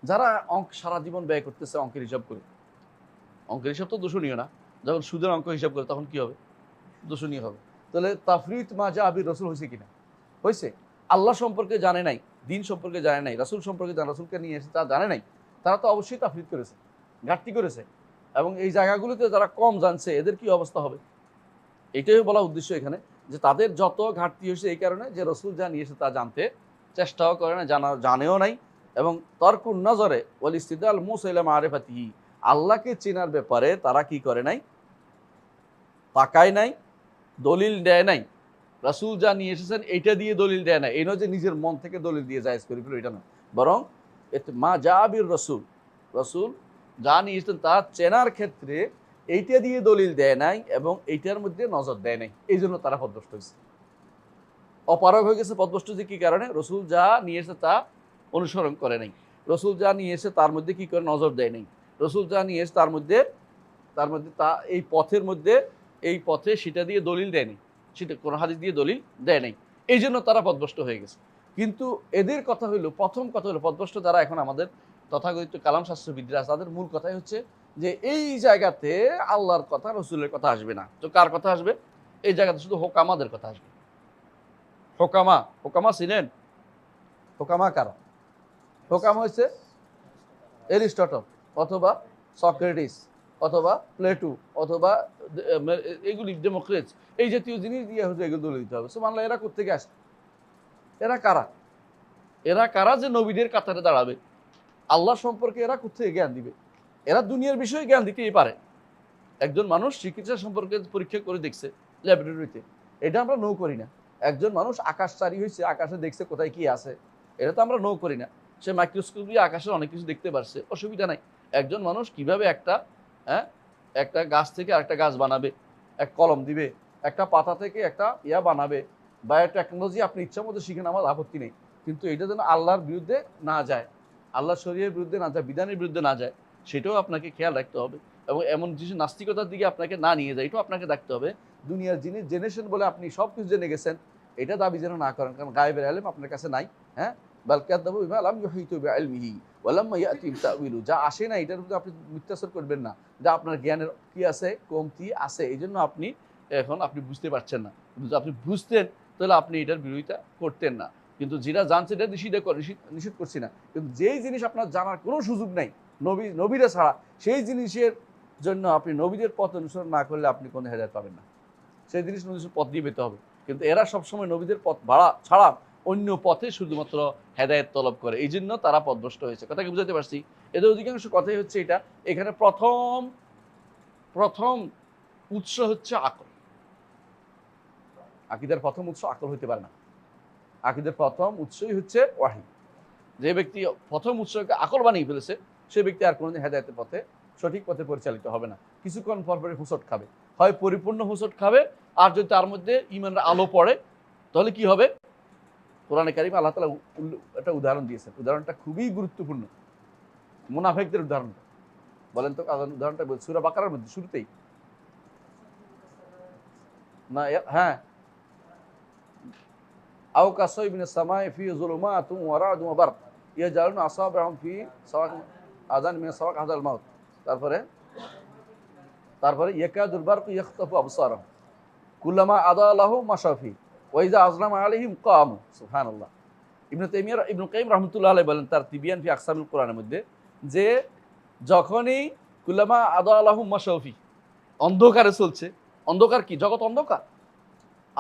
যারা অঙ্ক সারা জীবন ব্যয় করতেছে অঙ্কের হিসাব করে, অঙ্কের হিসাব তো দূষণীয় না, যখন সুদের অঙ্ক হিসাব করে তখন কি হবে? দূষণীয় হবে। তাহলে তাফরিত মা জা'a বির রাসূল হয়েছে কিনা? হয়েছে। আল্লাহ সম্পর্কে জানে নাই, দিন সম্পর্কে জানে নাই, রাসূল সম্পর্কে রাসূলকে নিয়ে এসে তা জানে নাই, তারা তো অবশ্যই তাফরিত করেছে, ঘাটতি করেছে। এবং এই জায়গাগুলোতে যারা কম জানছে এদের কি অবস্থা হবে? এটাই বলা উদ্দেশ্য এখানে, যে তাদের যত ঘাটতি হয়েছে এই কারণে যে রসুল যা নিয়ে এসে তা জানতে চেষ্টাও করে না, জানেও নাই। এবং তর্কুন নজরে ওয়াল ইস্তিদলাল মুসাইলা মারিফাতিহি, আল্লাহকে চেনার ব্যাপারে তারা কি করে নাই? তাকায় নাই, দলিল দেয় নাই। রাসূল যা নিয়ে এসেছেন এইটা দিয়ে দলিল দেয় না। এই নয় যে নিজের মন থেকে দলিল দিয়ে জায়েজ করে ফেলো, এটা না। বরং মা জা'a বির রাসূল, রাসূল যা নিয়ে এসেছেন তা চেনার ক্ষেত্রে এইটা দিয়ে দলিল দেয় নাই এবং এইটার মধ্যে নজর দেয় নাই। এই জন্য তারা পথভ্রষ্ট হয়েছে, অপারগ হয়ে গেছে। পথভ্রষ্ট যে কি কারণে? রসুল যা নিয়ে এসে তা অনুসরণ করে নাই, রসুল যা নিয়ে এসে তার মধ্যে কি করে নজর দেয় নাই, রসুল যা নিয়ে এসে তার মধ্যে তা এই পথের মধ্যে এই পথে সেটা দিয়ে দলিল দেয়নি, সেটা কোন হাদিস দিয়ে দলিল দেয় নাই। এই জন্য তারা পথভ্রষ্ট হয়ে গেছে। কিন্তু এদের কথা হইলো, প্রথম কথা হলো পথভ্রষ্ট যারা এখন আমাদের তথাকথিত কালাম শাস্ত্রবিদরা, তাদের মূল কথাই হচ্ছে যে এই জায়গাতে আল্লাহর কথা রসুলের কথা আসবে না। তো কার কথা আসবে? এই জায়গাতে শুধু হোকামাদের কথা আসবে। হোকামা, হোকামা চিনেন? হোকামা কারা? হোকামা হচ্ছে এরিস্টটল অথবা সক্রেটিস অথবা প্লেটো অথবা এগুলি ডেমোক্রেটস, এই জাতীয় জিনিস দিয়ে হচ্ছে এগুলো দলিল দিতে হবে। সুবহানাল্লাহ, এরা কোত্থেকে আসে? এরা কারা? এরা কারা যে নবীদের কাতারে দাঁড়াবে? আল্লাহ সম্পর্কে এরা কোত্থেকে জ্ঞান দিবে? এরা দুনিয়ার বিষয়ে জ্ঞান দিতেই পারে। একজন মানুষ চিকিৎসা সম্পর্কে পরীক্ষা করে দেখছে ল্যাবরেটরিতে, এটা আমরা নো করি না। একজন মানুষ আকাশচারী হয়েছে, আকাশে দেখছে কোথায় কি আছে, এটা তো আমরা নো করি না। সে মাইক্রোস্কোপ দিয়ে আকাশের অনেক কিছু দেখতে পারছে, অসুবিধা নাই। একজন মানুষ কিভাবে একটা গাছ থেকে আরেকটা গাছ বানাবে, এক কলম দিবে, একটা পাতা থেকে একটা বানাবে, বায়োটেকনোলজি আপনি ইচ্ছা মতো শিখেন, আমার আপত্তি নেই। কিন্তু এটা যেন আল্লাহর বিরুদ্ধে না যায়, আল্লাহর শরীয়তের বিরুদ্ধে না যায়, বিধানের বিরুদ্ধে না যায়, সেটাও আপনাকে খেয়াল রাখতে হবে। এবং এমন কিছু নাস্তিকতার দিকে আপনাকে না নিয়ে যায়, এটাও আপনাকে দেখতে হবে। দুনিয়ার জিনিস জেনেছেন বলে আপনি সব কিছু জেনে গেছেন, এটা দাবি যেন না করেন, কারণ গায়েবের ইলম আপনার কাছে নাই। হ্যাঁ, বাল কাযাবু বিমা লাম ইউহিতু বিইলমিহি ওয়া লাম্মা ইয়াতিহিম তা'ওয়িলু, যা আসে না এটার মধ্যে আপনি মিথ্যাচার করবেন না, যা আপনার জ্ঞানের কি আছে, কমতি আছে, এই জন্য আপনি বুঝতে পারছেন না। কিন্তু আপনি বুঝতেন তাহলে আপনি এটার বিরোধিতা করতেন না। কিন্তু যেটা জানছে এটা নিষেধ করছি না, কিন্তু যেই জিনিস আপনার জানার কোনো সুযোগ নাই নবীরা ছাড়া, সেই জিনিসের জন্য আপনি নবীদের পথ অনুসরণ না করলে আপনি কোনো হেদায়েত পাবেন না। সেই জিনিস নবীদের পথ দিয়ে পেতে হবে। কিন্তু এরা সবসময় নবীদের পথ ছাড়া অন্য পথে শুধুমাত্র হেদায়েত তলব করে, এই জন্য তারা পথভ্রষ্ট হয়েছে। কথা কি বুঝাতে পারছি? এদের অধিকাংশ কথাই হচ্ছে এটা। এখানে প্রথম উৎস হচ্ছে আকল। আকীদার প্রথম উৎস আকল হইতে পারে না। আকীদার প্রথম উৎসই হচ্ছে ওয়াহী। যে ব্যক্তি প্রথম উৎসকে আকল বানিয়ে ফেলেছে, সে ব্যক্তি আর কোনোদিন হেদায়েতের পথে, সঠিক পথে পরিচালিত হবে না। কিছুক্ষণ পর পরে হুঁচট খাবে। হয় পরিপূর্ণ হোঁচট খাবে, আর যদি তার মধ্যে ইমানের আলো পড়ে তাহলে কি হবে? কোরআনে কারিমে আল্লাহ তাআলা একটা উদাহরণ দিয়েছেন। উদাহরণটা খুবই গুরুত্বপূর্ণ। মুনাফিকদের উদাহরণটা বলেন তো, উদাহরণটা সূরা বাকারার মধ্যে শুরুতেই না? হ্যাঁ, আও কাসাইবিন মিনাস সামাই ফি যুলুমাতিন ওয়া রা'দুন ওয়া বারক ইয়াজআলুনা আসাবি'হুম ফি সাওয়াক আযান মিন সাওয়াক হাদাল মাউত। তারপরে ইয়াকাদুল বারকু ইয়াখতাফু আবসারহুম কুল্লামা আদা লাহুম মাশাউ ফি ওয়া ইযা আযলামা আলাইহিম কামু। সুবহানাল্লাহ। ইবনে কাইয়িম রাহমাতুল্লাহ আলাইহি বলেন তার তিবিয়ান ফি আকসামিল কোরআনের মধ্যে যে যখনই কুল্লামা আদা লাহুম মাশাউ ফি, অন্ধকারে চলছে। অন্ধকার কি? জগৎ অন্ধকার।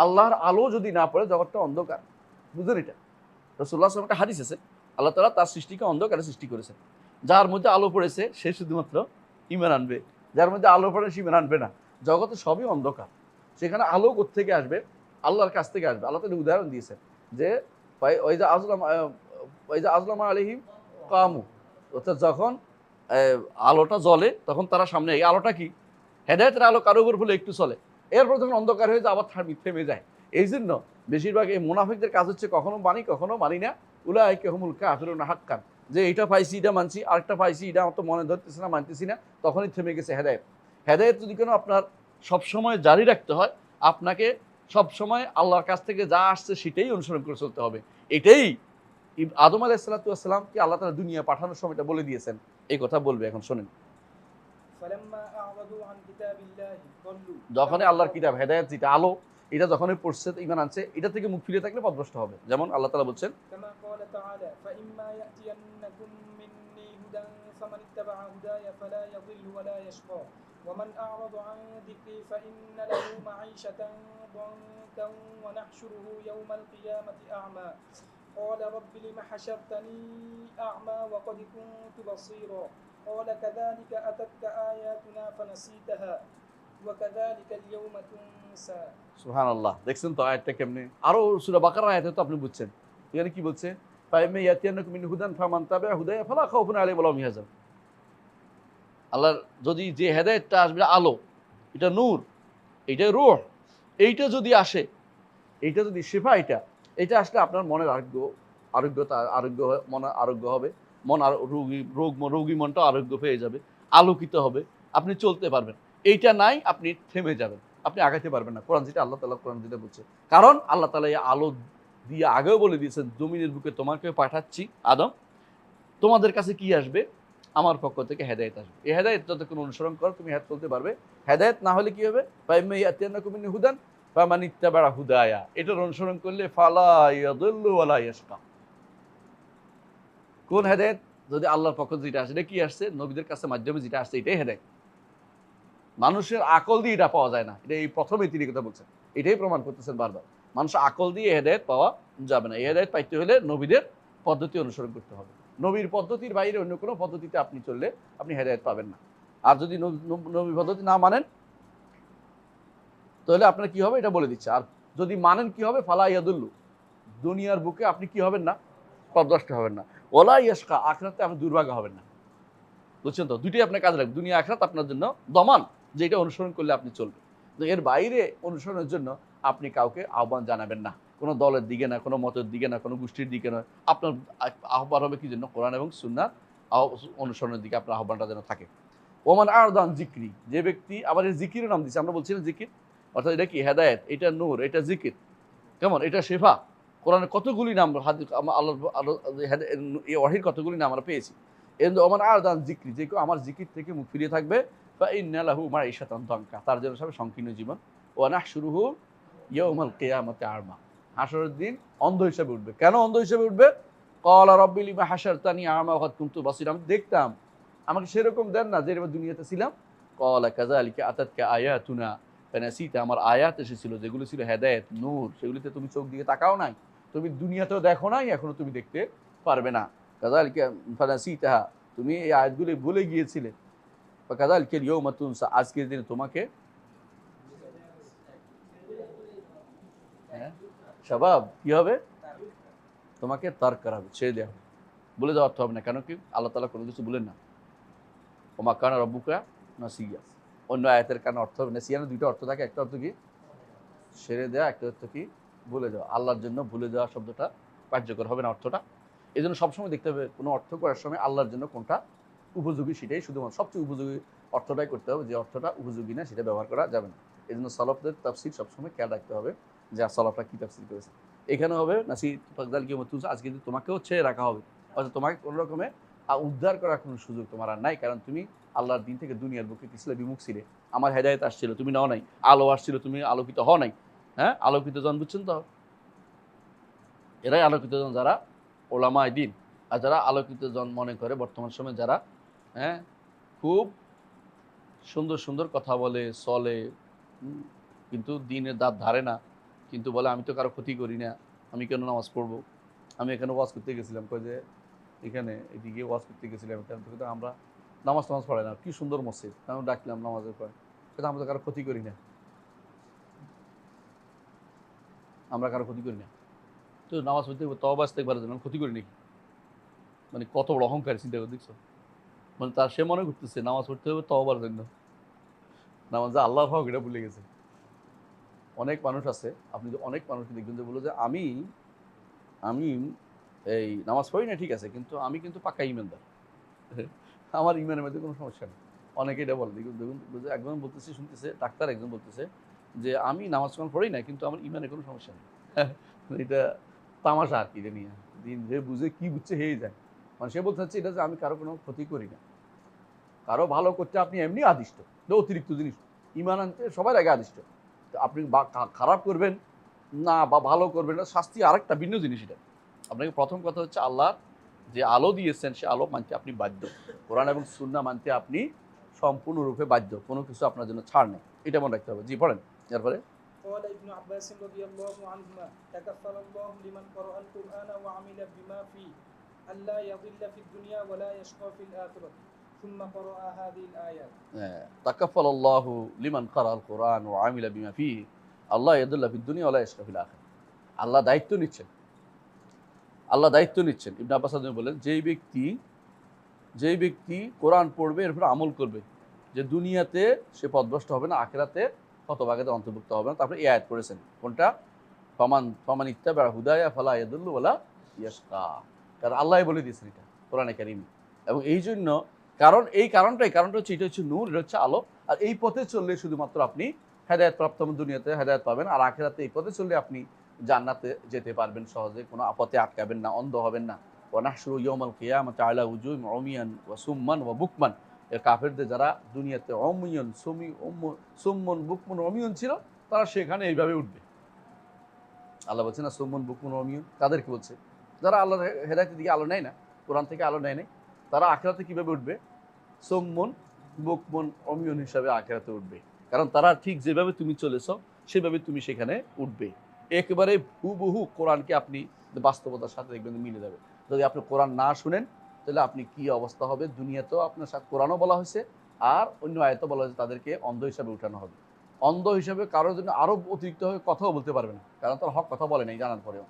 আল্লাহর আলো যদি না পড়ে জগৎটা অন্ধকার। বুঝলেন এটা? রাসূলুল্লাহ সাল্লাল্লাহু আলাইহি ওয়াসাল্লাম একটা হাদিস আছে, আল্লাহ তাআলা তার সৃষ্টিকে অন্ধকারে সৃষ্টি করেছেন। যার মধ্যে আলো পড়েছে সে শুধুমাত্র ঈমান আনবে, যার মধ্যে আলো পড়ে সে ঈমান আনবে না। জগতে সবই অন্ধকার, সেখানে আলো কোত্থেকে আসবে? আল্লাহর কাছ থেকে আসবে। আল্লাহ তাআলা উদাহরণ দিয়েছেন যে ওয়াইজা আযলামা আলাইহিম কামু, অর্থাৎ যখন আলোটা জ্বলে তখন তারা সামনে, এই আলোটা কি? হেদায়েতের আলো কারো উপর হলে একটু চলে, এরপর যখন অন্ধকার হয়ে যায় আবার থেমে যায়। এই জন্য বেশিরভাগ এই মুনাফিকদের কাজ হচ্ছে কখনো মানি কখনো মানি না। উলাইকা হুমুল কাফিরুনা হাক্কান, যে এটা পাইছি এটা মানছি, আরেকটা পাইছি এটা আমার তো মনে ধরতেছি না, মানতেছি না, তখনই থেমে গেছে হেদায়েত। হেদায়েত যদি কোনো আপনার সবসময় জারি রাখতে হয়, আপনাকে সবসময় আল্লাহর কাছ থেকে যা আসছে সেটাই অনুসরণ করে চলতে হবে। এটাই আদম আলাইহিস সালাতু ওয়াস সালামকে আল্লাহ তাআলা দুনিয়া পাঠানোর সময় এটা বলে দিয়েছেন। এই কথা বলবে এখন শোনেন। فلما أعرضوا عن كتاب الله ضلوا যখনই আল্লাহর কিতাব হেদায়েত যেটা আলো, এটা যখনই পড়ছে ঈমান আনছে, এটা থেকে মুখ ফিরে থাকলে পথভ্রষ্ট হবে। যেমন আল্লাহ তাআলা বলছেন كما قال تعالى فإما يأتينكم مني هدى فمن اتبع هداي فلا يضل ولا يشقى ومن أعرض عن ذكري فإن له معيشة ضنكا ونحشره يوم القيامة أعمى قال رب لم حشرتني أعمى وقد كنت بصيرا قال كذلك أتتك آياتنا فنسيتها وكذلك اليوم تنسى। সুবহানাল্লাহ। দেখছেন তো আয়াতটা কেমনে? আরো সূরা বাকারার আয়াতে তো আপনি বুঝছেন। এখানে কি বলছে? ফাইম্মা ইয়াতিয়ান্নাকুম মিন হুদান ফামান তাবি'a হুদায়া ফালা খাউফুন আলাইহিম ওয়া লাহুম ইয়াহজানুন। আল্লাহর যদি যে হেদায়েতটা আসবে, আলো, এটা নূর, এটা রূহ, এইটা যদি আসে, এইটা যদি শিফা, এটা আসলে আপনার মনের আরোগ্য মন আরোগ্য হবে। রোগী মনটা আরোগ্য পেয়ে যাবে, আলোকিত হবে, আপনি চলতে পারবেন। এইটা নাই, আপনি থেমে যাবেন, আপনি আগাইতে পারবেন না। কোরআন যেটা আল্লাহ তাআলা কোরআন যেটা বলছে, কারণ আল্লাহ তাআলা এই আলো দিয়ে আগেও বলে দিয়েছেন, জমিনের বুকে তোমাকে পাঠাচ্ছি আদম, তোমাদের কাছে কি আসবে? আমার পক্ষ থেকে হেদায়েত আসবে। এই হেদায়েত যতক্ষণ অনুসরণ করো তুমি হেদায়েত চলতে পারবে। হেদায়েত না হলে কি হবে? ফাইম্মা ইয়াতিয়ান্নাকুম মিন হুদান ফামান ইত্তাবা'a হুদায়া, এটার অনুসরণ করলে ফালা ইয়াদিল্লু ওয়ালা ইয়াশকা। কোন হেদায়েত? যদি আল্লাহর পক্ষ থেকে যেটা আসে, এটা কি আসছে? নবীদের কাছে মাধ্যমে যেটা আসছে এটাই হেদায়েত। মানুষের আকল দিয়ে এটা পাওয়া যায় না, এটা এই প্রথমেই তিনি কথা বলছেন, এটাই প্রমাণ করতেছেন বারবার। মানুষ আকল দিয়ে হেদায়েত পাওয়া যাবে না। এই হেদায়েত পাইতে হলে নবীদের পদ্ধতি অনুসরণ করতে হবে। নবীর পদ্ধতির বাইরে অন্য কোনো পদ্ধতিতে আপনি চললে আপনি হেদায়েত পাবেন না। আর যদি নবী পদ্ধতি না মানেন তাহলে আপনার কি হবে এটা বলে দিচ্ছে। আর যদি মানেন কি হবে? ফালা ইয়াদুল্লু, দুনিয়ার বুকে আপনি কি হবেন না? পথভ্রষ্ট হবেন না। ওয়ালা ইয়াশকা, আখিরাতে আপনি দুর্ভাগ্য হবেন না। বুঝছেন তো? দুইটাই আপনার কাজে লাগবে। দুনিয়া আখিরাত আপনার জন্য দমান, যে এটা অনুসরণ করলে আপনি চলবেন। তো এর বাইরে অনুসরণের জন্য আপনি কাউকে আহ্বান জানাবেন না, কোনো দলের দিকে না, কোনো মতের দিকে না, কোনো গোষ্ঠীর দিকে নয়। আপনার আহ্বান হবে কি জন্য? কোরআন এবং সুন্নাহ অনুসরণের দিকে আপনার আহ্বানটা যেন থাকে। ওমান আরদান জিকরি, যে ব্যক্তি, আবার এই জিকিরের নাম দিচ্ছে, আমরা বলছিলাম জিকির অর্থাৎ এটা কি? হেদায়েত, এটা নূর, এটা জিকির। কেমন? এটা শেফা। কোরআনের কতগুলি নাম, এই ওয়াহির কতগুলি নাম আমরা পেয়েছি। ওমান আরদান জিকরি, যে কেউ আমার জিকির থেকে মুখ ফিরিয়ে থাকবে, ফাইন্না লাহু মাঈশাতান দানকা, তার জন্য সব সংকীর্ণ জীবন। ওয়া নাহশুরুহু ইয়াউমাল কিয়ামাতি আ'মা, হাসরের দিন অন্ধ হিসেবে উঠবে। কেন অন্ধ হিসেবে উঠবে? ক্বালা রাব্বি লিমা হাশারতানি আ'মা ওয়া কাদ কুনতু বাসীরা, আমি দেখতাম, আমাকে সেরকম দেন না যেরকম দুনিয়াতে ছিলাম। ক্বালা কাযালিকা আতাতকা আয়াতুনা ফানাসিতা, আমার আয়াত এসেছিল যেগুলো ছিল হেদায়েত, নূর, সেগুলিতে তুমি চোখ দিয়ে তাকাও নাই, তুমি দুনিয়াতেও দেখো নাই, এখনো তুমি দেখতে পারবে না। কাযালিকা ফানাসিতাহা, তুমি এই আয়াতগুলি ভুলে গিয়েছিলে। কাযালিকা আল-ইয়াওমা তুনসা, আজকের দিনে তোমাকে শাবাব কি হবে? তোমাকে তারক করা হবে, ছেড়ে দেওয়া হবে, বলে যাওয়া হবে না। কেন কি? আল্লাহ তাআলা কোনো কিছু বলেন না। ওমা কানা রাব্বুকা নাসিয়া, অন্য আয়াতের কারণে অর্থ হবে নেসিয়ানের দুইটা অর্থ থাকে, একটা অর্থ কি সেরে দেওয়া, একটা অর্থ কি ভুলে যাওয়া। আল্লাহর জন্য ভুলে যাওয়া শব্দটা কার্যকর হবে না অর্থটা। এই জন্য সবসময় দেখতে হবে কোনো অর্থ করার সময় আল্লাহর জন্য কোনটা উপযোগী সেটাই শুধুমাত্র সবচেয়ে উপযোগী অর্থটাই করতে হবে, যে অর্থটা উপযোগী না সেটা ব্যবহার করা যাবে না। এই জন্য সালাফদের তাফসির সবসময় খেয়াল রাখতে হবে যে সালাফরা কী তাফসির করেছে। এখানে হবে নাসি ফাকদাল কি মতুজ, আজকে কিন্তু তোমাকেও ছেড়ে রাখা হবে, অর্থাৎ তোমাকে কোনো রকমে উদ্ধার করার কোনো সুযোগ তোমার আর নাই, কারণ তুমি আল্লাহর দিন থেকে দুনিয়ার বুকে কিসলে বিমুখ ছিলে। আমার হেদায়েত আসছিল তুমি নাও নাই, আলো আসছিল তুমি আলোকিত হও নাই। হ্যাঁ, আলোকিত জন বুঝছেন তো, এরাই আলোকিত জন যারা ওলামায়ে দ্বীন। আর যারা আলোকিত জন মনে করে বর্তমান সময়ে যারা হ্যাঁ খুব সুন্দর সুন্দর কথা বলে চলে, কিন্তু দিনের দাঁত ধারে না, কিন্তু বলে আমি তো কারো ক্ষতি করি না, আমি কেন নামাজ পড়বো। আমি এখানে ওয়াজ করতে গেছিলাম, কই যে এখানে এদিকে ওয়াজ করতে গেছিলাম, এখান থেকে তো আমরা নামাজ পড়ে না, কি সুন্দর মসজিদ, আমি ডাকলাম নামাজের পরে, কিন্তু আমরা তো কারো ক্ষতি করি না, আমরা কারো ক্ষতি করি না। তো নামাজ পড়তে তওবা ইস্তেগফারের জন্য ক্ষতি করি নাকি? মানে কত বড় অহংকার, চিন্তা করে দেখছো? মানে তার সে মনে করতেছে নামাজ পড়তে হবে তওবার জন্য, নামাজ যে আল্লাহর হক এটা ভুলে গেছে। অনেক মানুষ আছে, আপনি যে অনেক মানুষকে দেখবেন যে বলে যে আমি আমি এই নামাজ পড়ি না ঠিক আছে, কিন্তু আমি কিন্তু পাক্কা ইমানদার, আমার ইমানের মধ্যে কোনো সমস্যা নেই। অনেকে এটা বলে, দেখুন দেখুন একজন বলতেছে, শুনতেছে ডাক্তার, একজন বলতেছে যে আমি নামাজ কালাম পড়ি না কিন্তু আমার ইমানের কোনো সমস্যা নেই। এটা তামাশা আর কি, এটা নিয়ে দিন যে বুঝে কি বুঝছে হয়ে যায়। মানে সে বলতে চাচ্ছে এটা যে আমি কারো কোনো ক্ষতি করি না, কারো ভালো করতে আপনি এমনি আদিষ্ট, এটা অতিরিক্ত জিনিস। ইমান আনতে সবার আগে আদিষ্ট। তো আপনি খারাপ করবেন না বা ভালো করবেন না, শাস্তি আরেকটা ভিন্ন জিনিস। এটা আপনাকে প্রথম কথা হচ্ছে আল্লাহ যে আলো দিয়েছেন সে আলো মানতে আপনি বাধ্য, কোরআন এবং সুন্নাহ মানতে আপনি সম্পূর্ণরূপে বাধ্য, কোনো কিছু আপনার জন্য ছাড় নেই, এটা মনে রাখতে হবে। জি পড়েন এরপরে। قال ابن عباس رضي الله عنهما تكفل الله لمن قرأ القرآن وعمل بما فيه ألا يضل في الدنيا ولا يشقى في الآخرة ثم قرأ هذه الآيات তাকাফাল আল্লাহু লিমান কারাআল কোরআন ওয়া আমিলা বিমা ফিহি আল্লাহ ইয়াদুল্লাহ ফিদ দুনিয়া ওয়া লা ইয়াশকা ফিল আখিরাহ। আল্লাহ দায়িত্ব নিচ্ছেন, আল্লাহ দায়িত্ব নিচ্ছেন। ইবনে আব্বাস বলেন যেই ব্যক্তি কোরআন পড়বে এরপর আমল করবে, যে দুনিয়াতে সে পথভ্রষ্ট হবে না, আখিরাতে হতভাগাতে অন্তর্ভুক্ত হবে না। তারপরে এই আয়াত করেছেন কোনটা, ফামান ইত্তাবা হুদায়া ফালা ইয়াদুল্লু ওয়ালা ইয়াশকা। কারণ আল্লাহ বলে দিয়েছেন এটা কোরআনে কারীমে। এবং এই জন্য কারণটা হচ্ছে এটা হচ্ছে নূর, এটা হচ্ছে আলো। আর এই পথে চললে শুধুমাত্র আপনি হেদায়েত প্রাপ্ত, দুনিয়াতে হেদায়েত পাবেন, আর আখিরাতে এই পথে চললে আপনি জান্নাতে যেতে পারবেন সহজে, কোনো আপদে আটকাবেন না, অন্ধ হবেন না। ওয়ানাহশুরু ইয়াউমাল কিয়ামাতি আলা উজুহিহিম উমিয়ান ওয়া সুম্মান ওয়া বুকমান। এর কাফেরদের যারা দুনিয়াতে সুম্মন বুকমুন অমিয়ন ছিল, তারা সেখানে এইভাবে উঠবে। আল্লাহ বলছে না সুম্মন বুকমুন অমিয়ন, কাদেরকে বলছে? যারা আল্লাহর হেদায়েতের দিকে আলো নেয় না, কোরআন থেকে আলো নেয় নাই, তারা আখিরাতে কিভাবে উঠবে? সুম্মন বুকমুন অমিয়ন হিসাবে আখিরাতে উঠবে। কারণ তারা ঠিক যেভাবে তুমি চলেছ সেভাবে তুমি সেখানে উঠবে। একেবারে হুবহু কোরআনকে আপনি বাস্তবতার সাথে দেখবেন মিলে যাবে। যদি আপনি কোরআন না শুনেন তাহলে আপনি কি অবস্থা হবে, দুনিয়াতেও আপনার সাথে কোরআনও বলা হয়েছে, আর অন্য আয়াতও বলা হয়েছে তাদেরকে অন্ধ হিসাবে উঠানো হবে। অন্ধ হিসাবে কারোর জন্য আরও অতিরিক্তভাবে কথাও বলতে পারবে না, কারণ তার হক কথা বলে নাই, জানার পরেও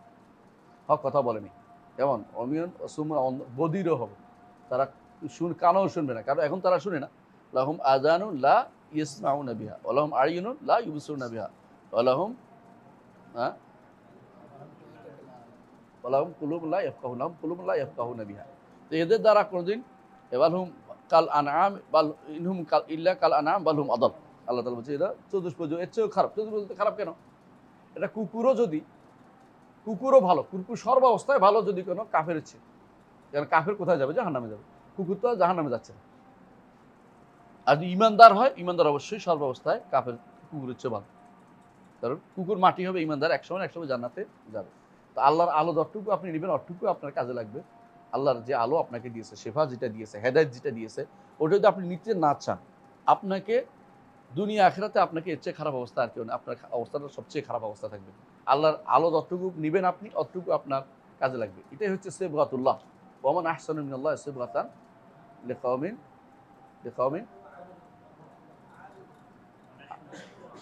হক কথা বলেনি। যেমন অমিয়ন বধিরও হবে, তারা কানও শুনবে না, কারণ এখন তারা শুনে না। লাহুম আযানুন লা ইয়াসমাউনা বিহা ওয়া লাহুম আ'য়ুনুন লা ইউবসিরুনা বিহা ওয়া লাহুম কুলুবুন লা ইয়াফকাহুনা বিহা। তো এদের দ্বারা কোনোদিন বালহুম কাল আনআম বাল ইনহুম ইল্লা কাল আনআম বাল হুম আদাল। আল্লাহ তাআলা বলছে এরা চতুষ্পদ, এর চেয়েও খারাপ। চতুষ্পদ খারাপ কেন? এটা কুকুরও ভালো, কুকুর সর্বাবস্থায় ভালো যদি কোনো কাফের চেয়ে। কারণ কাফের কোথায় যাবে? জাহান্নামে যাবে। কুকুর তো জাহান্নামে যাচ্ছে না। আর যদি ইমানদার হয়, ইমানদার অবশ্যই সর্বাবস্থায় কুকুরের চেয়ে ভালো, কারণ কুকুর মাটি হবে, ইমানদার একসময় জান্নাতে যাবে। তো আল্লাহর আলো যতটুকু আপনি নেবেন অতটুকু আপনার কাজে লাগবে। আল্লাহর যে আলো আপনাকে দিয়েছে, শেফা যেটা দিয়েছে, হেদায়েত যেটা দিয়েছে, ওটা যদি আপনি নিতে না চান, আপনাকে দুনিয়া আখিরাতে আপনাকে এর চেয়ে খারাপ অবস্থা আর কেউ না, আপনার অবস্থাটা সবচেয়ে খারাপ অবস্থা থাকবে। আল্লাহর আলো যতটুকু নেবেন আপনি অতটুকু আপনার কাজে লাগবে। এটাই হচ্ছে সিবগাতুল্লাহ। ওয়া মান আহসানু মিনাল্লাহি সিবগাতান লিকাওমিন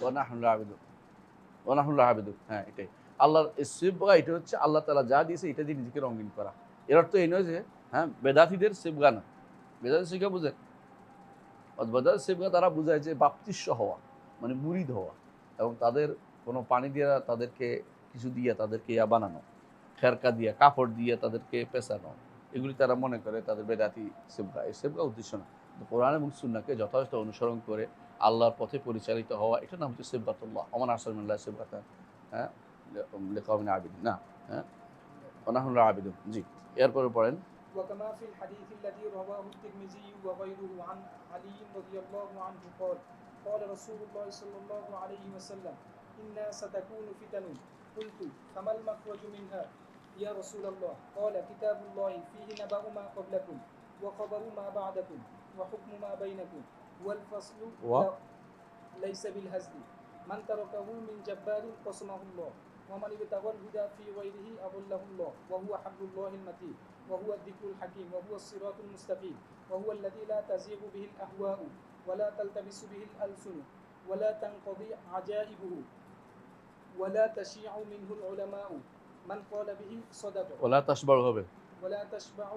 ওয়া নাহনু আবিদুন। হ্যাঁ, এটাই আল্লাহর সিবগা। এটা হচ্ছে আল্লাহ তাআলা যা দিয়েছে এটা দিয়ে নিজেকে রঙিন করা। এর অর্থ এই নয় যে বেদাতীদের সিবগা না। বেদাতি শিক্ষা বুঝেন, বাদাল সিবগা তারা বোঝায় যে বাপ্তিস্য হওয়া, মানে মুরিদ হওয়া, এবং তাদের কোনো পানি দিয়ে তাদেরকে কিছু দিয়ে তাদেরকে বানানো, খেরকা দিয়ে কাপড় দিয়ে তাদেরকে পেঁচানো, এগুলি তারা মনে করে তাদের বেদাতি সিবগা। এই সিবগা উদ্দেশ্য না। কোরআন এবং সুন্নাহকে যথাযথ অনুসরণ করে আল্লাহর পথে পরিচালিত হওয়া, এটা নাম হচ্ছে সিবগাতুল্লাহ। ওমান আরসালনাল্লাহ সিবগাতান, হ্যাঁ, লিকাওমিন আবিদিন, না, হ্যাঁ, ওয়ানাহনু আবিদুন। জি, এরপরে পড়েন। وكما في الحديث الذي رواه الترمذي وغيره عن علي رضي الله عنه قال قال رسول الله صلى الله عليه وسلم إنا ستكون فتن قلت فما المخرج منها يا رسول الله قال كتاب الله فيه نبأ ما قبلكم وخبر ما بعدكم وحكم ما بينكم والفصل ليس بالهزل من تركه من جبار قسمه الله ومن ابتغى الهدى في غيره أضله الله وهو حبل الله المتين وهو الذكر الحكيم وهو الصراط المستقيم وهو الذي لا تزيغ به الأهواء ولا تلتبس به الألسن ولا تنقضي عجائبه ولا تشيع منه العلماء من قال به صدق ওলা তাসবার হবে, ولا تشبع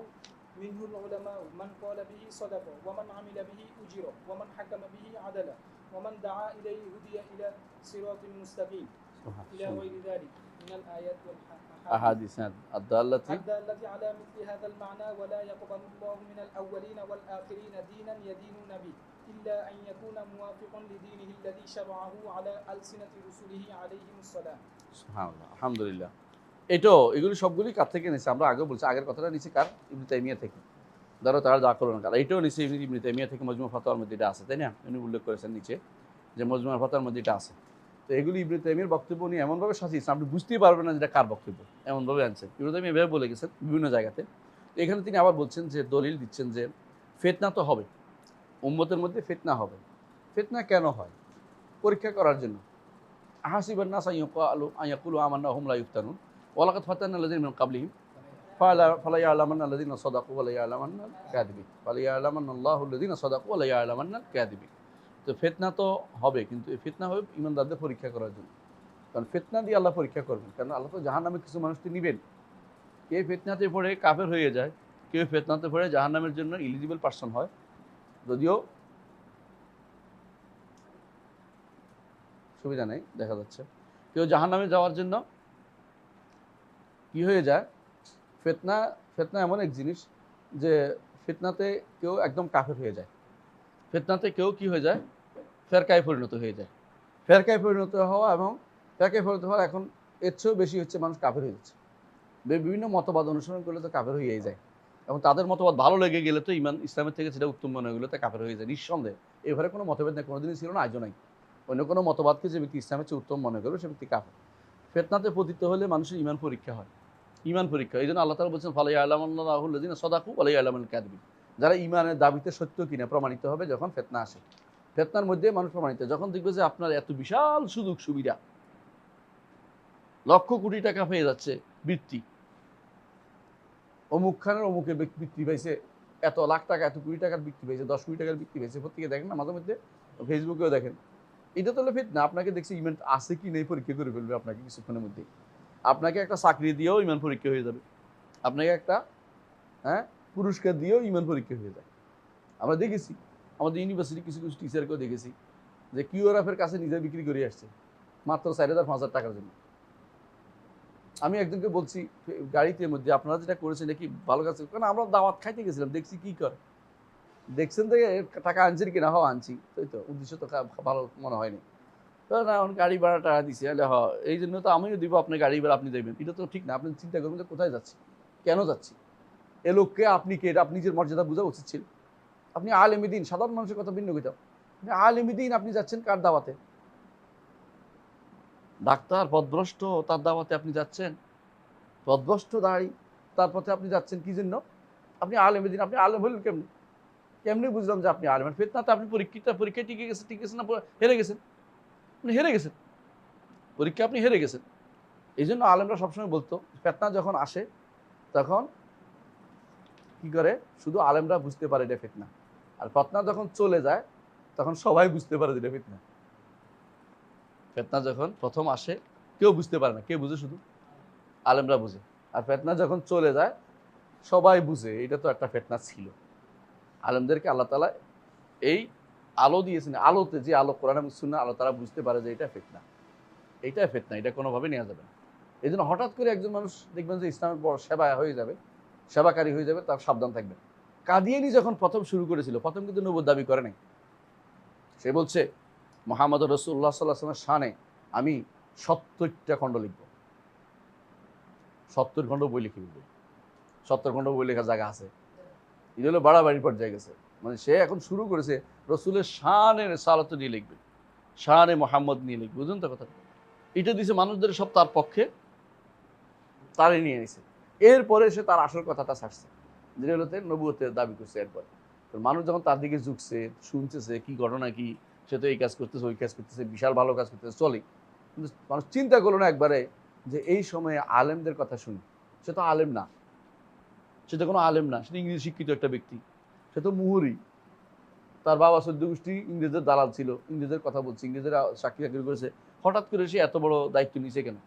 منه العلماء من قال به صدق ومن عمل به أجر ومن حكم به عدل ومن دعا إليه هدي إلى صراط مستقيم إلى غير ذلك من الآيات أحاديث الدالة الدالة على مثل هذا المعنى ولا يقبل الله من الأولين والآخرين دينا يدينون به إلا أن يكون موافقا لدينه الذي شرعه على ألسنة رسله عليهم السلام. সুবহানাল্লাহ, আলহামদুলিল্লাহ। এটাও, এগুলি সবগুলি কার থেকে নিছে? আমরা আগে বলছি, আগের কথাটা নিছি কার? ইবনে তাইমিয়া থেকে। ধরো তারা যা করলো না কার, এটাও নিছে ইবনে তাইমিয়া থেকে। মজমুয়া ফাতাওয়ার মধ্যে এটা আছে, তাই না? উনি উল্লেখ করেছেন নিচে যে মজমুয়া ফাতাওয়ার মধ্যে এটা আছে। তো এগুলি ইবনে তাইমিয়ার বক্তব্য উনি এমনভাবে সাজিয়েছেন, আপনি বুঝতেই পারবেন না যেটা কার বক্তব্য, এমনভাবে আনছেন। ইবনে তাইমিয়া এভাবে বলে গেছেন বিভিন্ন জায়গাতে। এখানে তিনি আবার বলছেন যে, দলিল দিচ্ছেন যে ফিতনা তো হবে, উম্মতের মধ্যে ফিতনা হবে। ফিতনা কেন হয়? পরীক্ষা করার জন্য। আহাসিবান নাস আইয়াকুলু আমান্না হুম লা ইফতানুন ওয়ালাকাদ ফাতান্না আল্লাযিনা মিন কাবলিহিম ফালা ইয়ালামান্না আল্লাযিনা সাদাকু ওয়া লা ইয়ালামান্না কাযিবিন ফালা ইয়ালামান্না আল্লাহু আল্লাযিনা সাদাকু ওয়া লা ইয়ালামান্না কাযিবিন। তো ফিতনা তো হবে, কিন্তু এই ফিতনা হবে ঈমানদারদের পরীক্ষা করার জন্য। কারণ ফিতনা দিয়ে আল্লাহ পরীক্ষা করবেন, কারণ আল্লাহ তো জাহান্নামে কিছু মানুষকে নিবেন। কেউ ফিতনাতে পড়ে কাফের হয়ে যায়, কেউ ফিতনাতে পড়ে জাহান্নামের জন্য এলিজিবল পারসন হয়। যদিও সুবিধা নেই, দেখা যাচ্ছে কেউ জাহান্নামে যাওয়ার জন্য কি হয়ে যায়, ফিতনা এমন এক জিনিস যে ফিতনাতে কেউ একদম কাফের হয়ে যায়। ফিতনাতে কেউ কি হয়ে যায়, ফেরকায় পরিণত হয়ে যায়। ফেরকায় পরিণত হওয়া এবং ফেরকায় পরিণত হওয়ার এখন এর চেয়েও বেশি হচ্ছে মানুষ কাফের হয়ে যাচ্ছে। বিভিন্ন মতবাদ অনুসরণ করলে তো কাফের হয়েই যায়, এবং তাদের মতবাদ ভালো লেগে গেলে তো ইসলামের থেকে সেটা উত্তম মনে হলে তো কাফের হয়ে যায় নিঃসন্দেহে। এবারে কোনো মতভেদ নেই, কোনোদিনই ছিল না, আজও নাই। অন্য কোনো মতবাদকে যে ব্যক্তি ইসলামের চেয়ে উত্তম মনে করবে সে ব্যক্তি কাফের। ফিতনাতে পতিত হলে মানুষের ঈমান পরীক্ষা হয়, ঈমান পরীক্ষা। এই জন্য আল্লাহ তাআলা বলছেন ফালা ইয়ালামান্নাল্লাহু আল্লাযিনা সাদাকু ওয়া লা ইয়ালামুল কাযিবিন। যারা ঈমানের দাবিতে সত্য কিনা প্রমাণিত হবে যখন ফিতনা আসে। ফিতনার মধ্যে মানুষ প্রমাণিত, যখন দেখবে যে আপনার এত বিশাল সুযোগ সুবিধা, লক্ষ কোটি টাকা পেয়ে যাচ্ছে বৃত্তি, অমুক খানের অমুকে বৃত্তি পাইছে, এত লাখ টাকা এত কোটি টাকার বৃত্তি পাইছে, 10 কোটি টাকার বৃত্তি পাইছে, প্রত্যেকে দেখেন না মাঝে মধ্যে, ফেসবুকেও দেখেন। এটা তো হলো ফিতনা। আপনাকে দেখছি ইমান আছে কি নেই পরীক্ষা করে ফেলবে আপনাকে কিছুক্ষণের মধ্যে। আপনাকে একটা চাকরি দিয়েও ইমান পরীক্ষা হয়ে যাবে, আপনাকে একটা পুরস্কার দিয়েও ইমান পরীক্ষা হয়ে যায়। আমরা দেখেছি আমাদের ইউনিভার্সিটি কিছু কিছু টিচারকেও দেখেছি যে কিউআরএফের কাছে নিজে বিক্রি করে আসছে মাত্র 4,000-5,000 টাকার জন্য। আমি একজনকে বলছি গাড়িতে মধ্যে, আপনারা যেটা করেছেন নাকি ভালো কাজ, কারণ আমরা দাওয়াত খাইতে গেছিলাম, দেখছি কি করে, দেখছেন যে টাকা আনছেন কিনা, হওয়া আনছি, তাই তো উদ্দেশ্য তো ভালো মনে হয়নি। তো না, এখন গাড়ি ভাড়া টাকা দিছি, তাহলে এই জন্য তো আমিও দিব, আপনি গাড়ি ভাড়া আপনি দেবেন, এটা তো ঠিক না। আপনি চিন্তা করবেন যে কোথায় যাচ্ছি, কেন যাচ্ছি, এ লোককে আপনি কে, এটা আপনি নিজের মর্যাদা বোঝা উচিত ছিল। আপনি আলেম দ্বীন, সাধারণ মানুষের কথা ভিন্ন কথা, আপনি আলেম দ্বীন, আপনি যাচ্ছেন কার দাওয়াতে? ডাক্তার পদভ্রষ্ট, তার দাওয়াতে আপনি যাচ্ছেন? পদভ্রষ্ট দাঁড়ি, তার পথে আপনি যাচ্ছেন কি জন্য? আপনি আলেম দ্বীন, আপনি আলেম হলেন কেমনি? কেমনি বুঝলাম যে আপনি আলেম? ফিতনাতে আপনি পরীক্ষায় টিকে গেছেন না হেরে গেছেন? আপনি হেরে গেছেন, পরীক্ষা আপনি হেরে গেছেন। এই জন্য আলেমরা সবসময় বলতো ফিতনা যখন আসে তখন কি করে, শুধু আলেমরা বুঝতে পারে এটা ফিতনা, আর ফিতনা যখন চলে যায় তখন সবাই বুঝতে পারে যে এটা ফিতনা। ফিতনা যখন প্রথম আসে কেউ বুঝতে পারে না, কে বুঝে? শুধু আলেমরা বুঝে। আর ফিতনা যখন চলে যায় সবাই বুঝে এটা তো একটা ফিতনা ছিল। আলেমদেরকে আল্লাহ তাআলা এই আলো দিয়েছেন, আলোতে যে আলো কোরআন এবং সুন্নাহ আলো, তারা বুঝতে পারে যে এটা ফিতনা, এটা কোনোভাবে নেওয়া যাবে না। এই জন্য হঠাৎ করে একজন মানুষ দেখবেন যে ইসলামের বড় সেবা হয়ে যাবে, সেবাকারী হয়ে যাবে, তার সাবধান থাকবে। কাদিয়ানি যখন প্রথম শুরু করেছিল, প্রথম কিন্তু নবুয়ত দাবি করে নাই। সে বলছে মুহাম্মদ রাসূলুল্লাহ সাল্লাল্লাহু আলাইহি ওয়াসাল্লামের শানে আমি ৭০টা খণ্ড লিখব, ৭০ খণ্ড বই লিখে ফেলব। ৭০ খণ্ড বই লেখার জায়গা আছে? এটা হলো বাড়াবাড়ি পর্যায়ে গেছে। মানে সে এখন শুরু করেছে রসুলের শানের সালাত নিয়ে লিখবে, শানে মোহাম্মদ নিয়ে লিখবে। বুঝুন তো কথা? এটা দিছে মানুষদের সব তার পক্ষে, তারে নিয়ে নিছে। এরপরে সে তার আসল কথাটা ছাড়ছে, যেটা হলো নবুয়তের দাবি করছে। এরপরে তো মানুষ যখন তার দিকে ঝুঁকছে, শুনতেছে কি ঘটনা কি, সে তো এই কাজ করতেছে, ওই কাজ করতেছে, বিশাল ভালো কাজ করতেছে, চলে। কিন্তু মানুষ চিন্তা করলো না একবারে যে এই সময়ে আলেমদের কথা শুনি। সে তো আলেম না, সে তো কোনো আলেম না, সে ইংরেজি শিক্ষিত একটা ব্যক্তি, সে তো মুহুরি। তার বাবা ১৪ গোষ্ঠী ইংরেজদের দালাল ছিল, ইংরেজদের কথা বলছে, ইংরেজরা চাকরি চাকরি করেছে। হঠাৎ করে সে এত বড় দায়িত্ব নিছে কেন?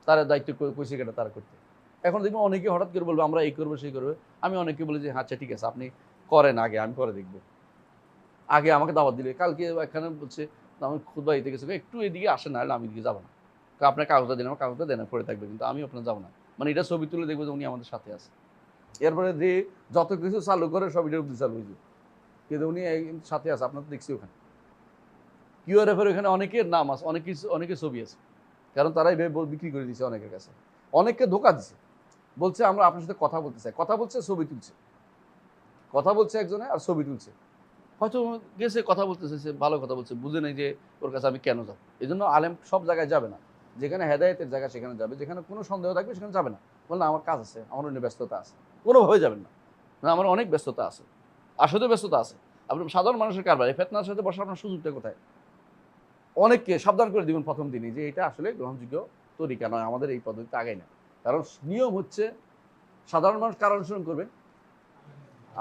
তার দায়িত্ব কইছে কেন তারা করতে? এখন দেখবো অনেকে হঠাৎ করে বলবো আমরা এই করবো সেই করবো। আমি অনেকে বলি যে আচ্ছা ঠিক আছে, আপনি করেন আগে, আমি পরে দেখবো। আগে আমাকে দাওয়াত দিলে, কালকে এখানে বলছে আমি খুতবা দিতে গেছি, একটু এদিকে আসে না, আমি এদিকে যাবো না। আপনার কাগজটা দিন, আমার কাগজটা দেন, পড়ে থাকবে, কিন্তু আমি আপনার যাবো না। মানে এটা ছবি তুলে দেখবো যে উনি আমাদের সাথে আছে। এরপরে যে যত কিছু চালু করে সব এটার উপরে চালু হয়েছে, কিন্তু উনি সাথে আছে, আপনার তো দেখছি ওখানে কিউআরএফের ওখানে অনেকের নাম আছে, অনেকের ছবি আছে। কারণ তারাই বিক্রি করে দিচ্ছে অনেকের কাছে, অনেককে ধোকা দিচ্ছে। বলছে আমরা আপনার সাথে কথা বলতে চাই, কথা বলছে, ছবি তুলছে, কথা বলছে একজনে আর ছবি তুলছে। হয়তো গেছে কথা বলতেছে, সে ভালো কথা বলছে, বুঝে নেই যে ওর কাছে আমি কেন যাবো। এই জন্য আলেম সব জায়গায় যাবে না। যেখানে হেদায়েতের জায়গা সেখানে যাবে, যেখানে কোনো সন্দেহ থাকবে সেখানে যাবে না। বললাম আমার কাজ আছে, আমার অন্য ব্যস্ততা আছে, কোনোভাবে যাবেন না। না, আমার অনেক ব্যস্ততা আছে, আসলে ব্যস্ততা আছে। আপনি সাধারণ মানুষের কারবার, এই ফেতনার সাথে বসার আপনার সুযোগটা কোথায়? অনেককে সাবধান করে দিবেন প্রথম দিনই যে এটা আসলে গ্রহণযোগ্য তরিকা নয়, আমাদের এই পদ্ধতিতে আগাই না। কারণ নিয়ম হচ্ছে সাধারণ মানুষ কার অনুসরণ করবে?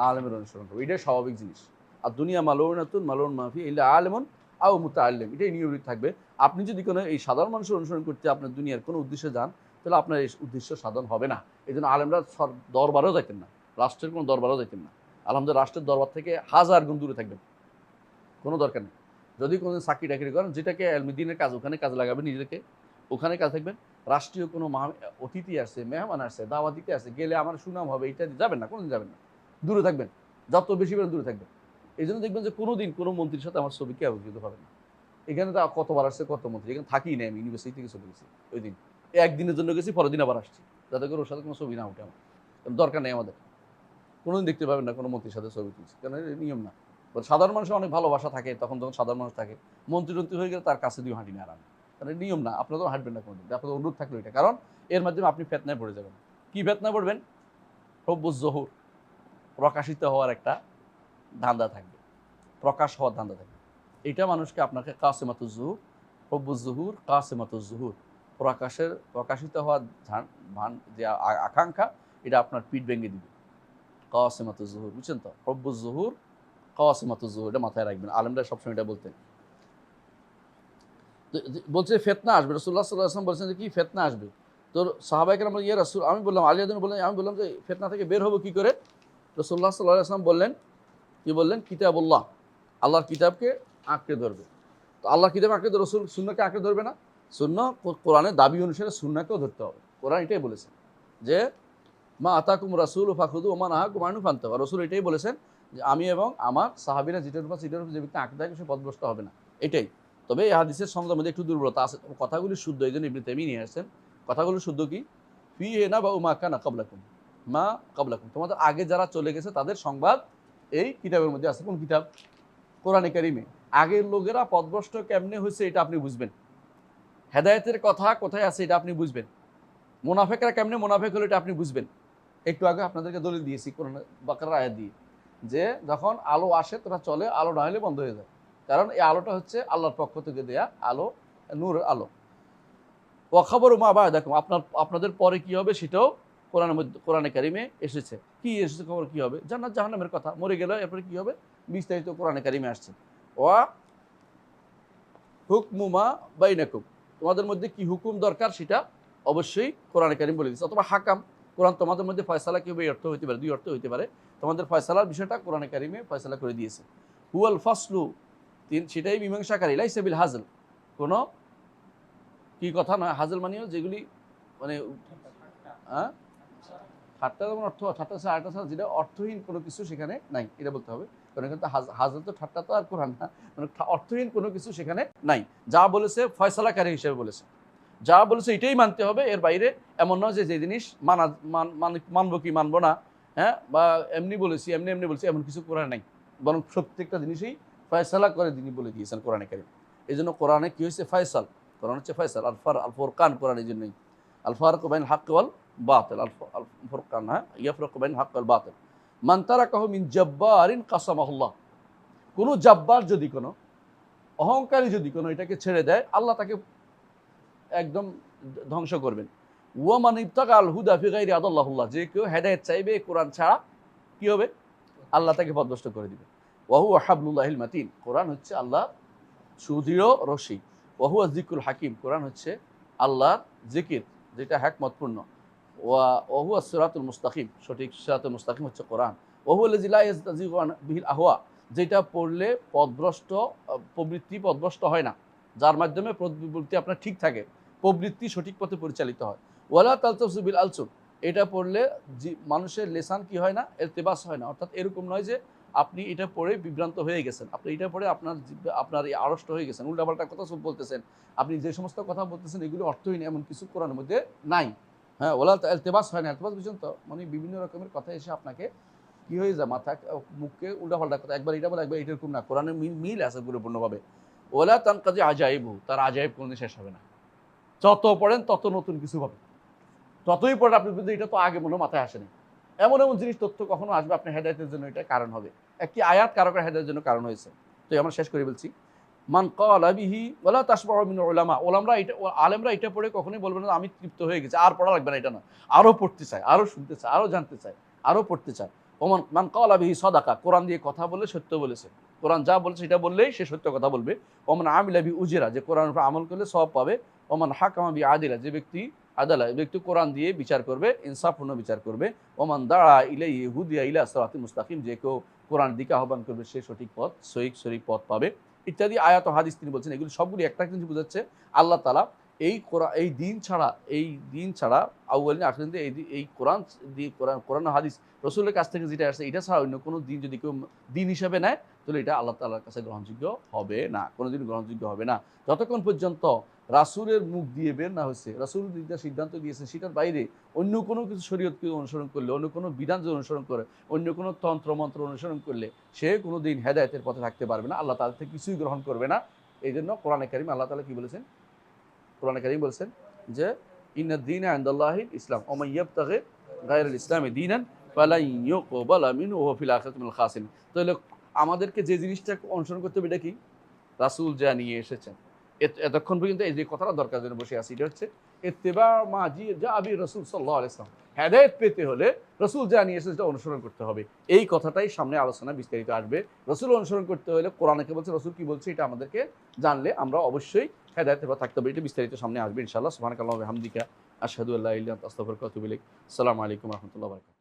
আলেমের অনুসরণ করবে, এটাই স্বাভাবিক জিনিস। আর দুনিয়া মালউনাতুন মালউন মাফি ইল্লা আলেমুন আও মুতাআল্লিম, এটাই নিয়মিত থাকবে। আপনি যদি কোনো এই সাধারণ মানুষের অনুসরণ করতে আপনার দুনিয়ার কোনো উদ্দেশ্যে যান, তাহলে আপনার এই উদ্দেশ্য সাধন হবে না। এই জন্য আলেমরা দরবারেও যাইতেন না, রাষ্ট্রের কোনো দরবারেও যাইতেন না। আলহামদুলিল্লাহ রাষ্ট্রের দরবার থেকে হাজার গুণ দূরে থাকবেন, কোনো দরকার নেই। যদি কোনো চাকরি টাকরি করেন, যেটাকে এলমিদিনের কাজ, ওখানে কাজে লাগাবেন নিজেকে, ওখানে কাজ থাকবেন। রাষ্ট্রীয় কোনো অতিথি আসছে, মেহমান আসছে, দাওয়াত দিতে আসছে, গেলে আমার সুনাম হবে, এটা যাবেন না, কোনোদিন যাবেন না, দূরে থাকবেন, যত বেশি বেড়ে দূরে থাকবেন। এই জন্য দেখবেন যে কোনোদিন কোনো মন্ত্রীর সাথে আমার ছবি কেউ কিন্তু হবে না। এখানে তো কতবার আসছে কত মন্ত্রী, এখানে থাকি না, আমি ইউনিভার্সিটি থেকে চলে গেছি ওই দিন, একদিনের জন্য গেছি, পরের দিন আবার আসছি, যাতে করে ওর সাথে কোনো ছবি না উঠে। আমার দরকার নেই, আমাদের কোনোদিন দেখতে পাবেন না কোনো মন্ত্রীর সাথে ছবি তুলছি, কারণ নিয়ম না। সাধারণ মানুষের অনেক ভালোবাসা থাকে, তখন যখন সাধারণ মানুষ থাকে, মন্ত্রী টন্ত্রী হয়ে গেলে তার কাছে দিয়ে হাঁটি না আর আমি, কারণ নিয়ম না, আপনাদেরও হাঁটবেন না কোনোদিন, আপনাদের অনুরোধ থাকলো এটা। কারণ এর মাধ্যমে আপনি ফেতনায় পড়ে যাবেন। কি ফেতনায় পড়বেন? হব্বুজ জহুর, প্রকাশিত হওয়ার একটা ধান্দা থাকবে, প্রকাশ হওয়ার ধান্দা থাকবে। এটা মানুষকে আপনাকে কাসেমাতুজ জুহুর, হব্বুজ জহুর কাসেমাতুজ জুহুর, প্রকাশিত হওয়ার যে আকাঙ্ক্ষা, এটা আপনার পিঠ ভেঙে দিবে। কাসেমাতুজ জুহুর, বুঝছেন তো? হব্বুজ জহুর কাসেমাতুজ জুহুর, এটা মাথায় রাখবেন, আলেমরা সবসময় এটা বলতেন। বলছে ফেতনা আসবে, রাসূলুল্লাহ সাল্লাল্লাহু আলাইহি ওয়াসাল্লাম বলছেন যে কি ফেতনা আসবে। তো সাহাবায়ে কেরাম বললেন ইয়া রাসূল, আমি বললাম, আলী রাদিয়াল্লাহু বললেন, আমি বললাম যে ফেতনা থেকে বের হবো কি করে? রাসূলুল্লাহ সাল্লাল্লাহু আলাইহি ওয়াসাল্লাম বললেন, কি বললেন? কিতাবুল্লাহ, আল্লাহর কিতাবকে আঁকড়ে ধরবে। তো আল্লাহর কিতাব আঁকড়ে ধরে, রাসূল সুন্নাহকে আঁকড়ে ধরবে না? সুন্নাহ কোরআনের দাবি অনুসারে সুন্নাহকেও ধরতে হবে। কোরআন এটাই বলেছে যে মা আতাকুম রাসূলু ফাখুযু ওয়া মা নাহাকুম আনহু ফান্তাহু। রাসূল এটাই বলেছেন যে আমি এবং আমার সাহাবীরা যেটার উপর যে ব্যক্তি আঁকড়ে থাকে সে পথভ্রষ্ট হবে না, এটাই। তবে এই হাদিসের সনদের মধ্যে একটু দুর্বলতা আছে, কথাগুলি শুদ্ধ, এই জন্য ইবনে তাইমিয়া নিয়ে আসছেন। কথাগুলো শুদ্ধ কি? ফিহি নাবাউ মা কানা ক্বাবলাকুম, মা ক্বাবলাকুম, তোমাদের আগে যারা চলে গেছে তাদের সংবাদ এই কিতাবের মধ্যে আছে। কোন কিতাব? কোরআনে কারিমে। আগের লোকেরা পথভ্রষ্ট কেমনে হয়েছে এটা আপনি বুঝবেন, হেদায়েতের কথা কোথায় আছে এটা আপনি বুঝবেন, মুনাফিকরা কেমনে মুনাফিক হলো এটা আপনি বুঝবেন। একটু আগে আপনাদেরকে দলিল দিয়েছি কোরআন বাকারার আয়াত দিয়ে, যে যখন আলো আসে তোরা চলে, আলো না হলে বন্ধ হয়ে যায়। কারণ এই আলোটা হচ্ছে আল্লাহর পক্ষ থেকে দেয়া আলো, নূরের আলো। ওয়াখাবর মা বা'দাকুম, আপনাদের পরে কি হবে সেটাও কোরআনে কারিমে এসেছে। কি এসেছে? খবর কি হবে? জান্নাত জাহান্নামের কথা, মরে গেলে এরপরে কি হবে বিস্তারিত কোরআনে কারিমে আসছে। ওয়া হুকমু মা বাইনাকুম, তোমাদের মধ্যে কি হুকুম দরকার সেটা অবশ্যই কোরআনে কারিম বলে দিচ্ছে। অথবা হাকাম, কোরআন তোমাদের মধ্যে ফয়সালা কি হবে, এই অর্থ হইতে পারে, দুই অর্থ হইতে পারে। তোমাদের ফয়সালার বিষয়টা কোরআনে কারিমে ফয়সালা করে দিয়েছে। হুয়াল ফাসলু সেটাই মীমাংসাকারী লাইসা বিল হাজল, কোনো কি কথা নয়। হাজল মানেও যেগুলি মানে হ্যাঁ ঠাট্টা যেমন অর্থ, ঠাট্টা ছাড়া আরেকটা ছাড়া যেটা অর্থহীন কোনো কিছু সেখানে নাই, এটা বলতে হবে। কারণ এখানে তো হাজল তো ঠাট্টা তো আর কোরআন না, মানে অর্থহীন কোনো কিছু সেখানে নাই। যা বলেছে ফয়সালাকারী হিসেবে বলেছে, যা বলেছে এটাই মানতে হবে, এর বাইরে এমন নয় যে যে জিনিস মানবো কি মানবো না, হ্যাঁ, বা এমনি বলেছি এমনি বলছি, এমন কিছু কোরআনে নাই। বরং প্রত্যেকটা জিনিসই ফয়সালা করে তিনি বলে দিয়েছেন কোরআনে কারীম। এই জন্য কোরআনে কি হয়েছে ফয়সাল, কোরআন হচ্ছে ফয়সাল। আল ফুরকান কোরআন এই জন্যই, আল ফারকু বাইনাল হাক্কি ওয়াল বাতিল, আল ফুরকান, হ্যাঁ, ইয়াফরাকু বাইনাল হাক্কি ওয়াল বাতিল। মান তারাকাহু মিন জাব্বারিন কাসামাহুল্লাহ, কোনো জাব্বার যদি কোনো অহংকারী যদি কোনো এটাকে ছেড়ে দেয়, আল্লাহ তাকে একদম ধ্বংস করবেন। ওয়ামান ইবতাগা আল হুদা ফি গায়রি আদাল্লাহুল্লাহ, যে কেউ হেদায়েত চাইবে কোরআন ছাড়া কি হবে, আল্লাহ তাকে পথভ্রষ্ট করে দিবে। ওয়া হুয়া হাবলুল্লাহিল মাতিন, কোরআন হচ্ছে আল্লাহ সুদৃঢ় রশি। ওয়া হুয়া যিকরুল হাকিম, কোরআন হচ্ছে আল্লাহর জিকির যেটা হিকমতপূর্ণ। ওয়া হুয়া সিরাতুল মুস্তাকিম, সঠিক সিরাতুল মুস্তাকিম হচ্ছে কোরআন। ওয়া হুয়া আল্লাযী লা ইয়াস্তাযিগু বিহিল আহওয়া, যেটা পড়লে প্রবৃত্তি পথভ্রষ্ট হয় না, যার মাধ্যমে প্রবৃত্তি আপনার ঠিক থাকে, প্রবৃত্তি সঠিক পথে পরিচালিত হয়। ওয়ালা তালতাসু বিল আলসুন, এটা পড়লে মানুষের লেসান কি হয় না, ইলতিবাস হয় না। অর্থাৎ এরকম নয় যে আপনি এটা পড়ে বিভ্রান্ত হয়ে গেছেন, আপনি এটা পড়ে আপনার আড়ষ্ট হয়ে গেছেন, উল্টাপাল্টা কথা সব বলতেছেন, আপনি যে সমস্ত কথা বলতেছেন এগুলো অর্থহীন, এমন কিছু কোরআনের মধ্যে নাই। হ্যাঁ, ওলা ইলতিবাস হয় না, ইলতিবাস বুঝছেন তো, মানে বিভিন্ন রকমের কথা এসে আপনাকে কি হয়ে যায়, মাথা মুখকে উল্টাপাল্টা কথা, একবার এটা বলে একবার এরকম না, কোরআনের মিল আছে পরিপূর্ণভাবে। ওলা তানকাজি আজাইবু, তার আজাইব কোনোদিন শেষ হবে না। যত পড়েন তত নতুন কিছু পাবেন, ততই পড়েন আপনি বলতে এটা তো আগে মনে মাথায় আসেনি। এমন এমন জিনিস তথ্য কখনো আসবে আপনার হেদায়েতের জন্য, এটা কারণ হবে। একটি আয়াত কারো হেদায়েতের জন্য কারণ হয়েছে। তো আমরা শেষ করে বলছি, মান ক্বালা বিহি ওয়ালা তাসমাউ মিন উলামা, আলেমরা এটা পড়ে কখনোই বলবেন না আমি তৃপ্ত হয়ে গেছি, আর পড়া লাগবে না, এটা না, আরো পড়তে চাই, আরো শুনতে চাই, আরো জানতে চাই, আরো পড়তে চাই। মান ক্বালা বিহি সাদাকা, কোরআন দিয়ে কথা বলে সত্য বলেছে, কোরআন যা বলেছে সেটা বললেই সে সত্য কথা বলবে। ওমান আমিলা বি উজরা, যে কোরআনের উপর আমল করলে সওয়াব পাবে। ওমান হাকামা বি আদিলা, যে ব্যক্তি ব্যক্তি কোরআন দিয়ে বিচার করবে, ইনসাফপূর্ণ বিচার করবে। ওমান দাআ ইলাইহি হুদিয়া ইলা সিরাতিল মুস্তাকিম, যে কেউ কোরআনের দিকে আহ্বান করবে সে সঠিক পথ, সঠিক পথ পাবে, ইত্যাদি আয়াত ও হাদিস তিনি বলছেন। এগুলি সবগুলি একটা জিনিস বোঝাচ্ছে, আল্লাহ তাআলা এই দিন ছাড়া আউয়ালিন আখিরিন, এই কোরআন দিয়ে কোরআন হাদিস রাসূলের কাছ থেকে যেটা আসছে এটা ছাড়া অন্য কোনো দিন যদি কেউ দিন হিসেবে নেয়, তাহলে এটা আল্লাহ তাআলার কাছে গ্রহণযোগ্য হবে না, কোনোদিন গ্রহণযোগ্য হবে না। যতক্ষণ পর্যন্ত রাসূলের মুখ দিয়ে বের না হয়েছে, রাসূল যেটা সিদ্ধান্ত দিয়েছেন সেটার বাইরে অন্য কোনো কিছু শরীয়তকে অনুসরণ করলে, অন্য কোনো বিধান যদি অনুসরণ করে, অন্য কোনো তন্ত্র অনুসরণ করলে সে কোনো দিন হেদায়েতের পথে থাকতে পারবে না, আল্লাহ তাআলা থেকে কিছুই গ্রহণ করবে না। এই জন্য কোরআনে কারীম আল্লাহ তাআলা কি বলেছেন, কোরআনে কারীম বলছেন যে ইন্নাদ দীনা ইনদাল্লাহিল ইসলাম ওয়া মান ইয়াবতাগি গায়রাল ইসলামি দীনান ফালান ইউকবালা মিনহু ওয়া হুয়া ফিল আখিরাতি মিনাল খাসিরিন। তাহলে আমাদেরকে যে জিনিসটা অনুসরণ করতে হবে এটা কি, রাসূল যা নিয়ে এসেছেন, এতক্ষণ পর্যন্ত এই যে কথাটা দরকার জন্য বসে আছি, এটা হচ্ছে ইত্তিবা মা যা আবি রাসূল সাল্লাল্লাহু আলাইহি ওয়াসাল্লাম, হেদায়েত পেতে হলে রাসূল যা নিয়ে এসেছে সেটা অনুসরণ করতে হবে। এই কথাটাই সামনে আলোচনা বিস্তারিত আসবে। রাসূল অনুসরণ করতে হলে কোরআনে কি বলছে, রাসূল কি বলছে, এটা আমাদেরকে জানলে আমরা অবশ্যই হেদায়েতের পথে থাকতে হবে। এটা বিস্তারিত সামনে আসবে ইনশাআল্লাহ। সুবহানাকাল্লাহু ওয়া বিহামদিকা আশহাদু আল্লা ইলাহা ইল্লা আনতা আস্তাগফিরুকা ওয়া আতুবু ইলাইক। আসসালামু আলাইকুম ওয়া রাহমাতুল্লাহি ওয়া বারাকাতুহু।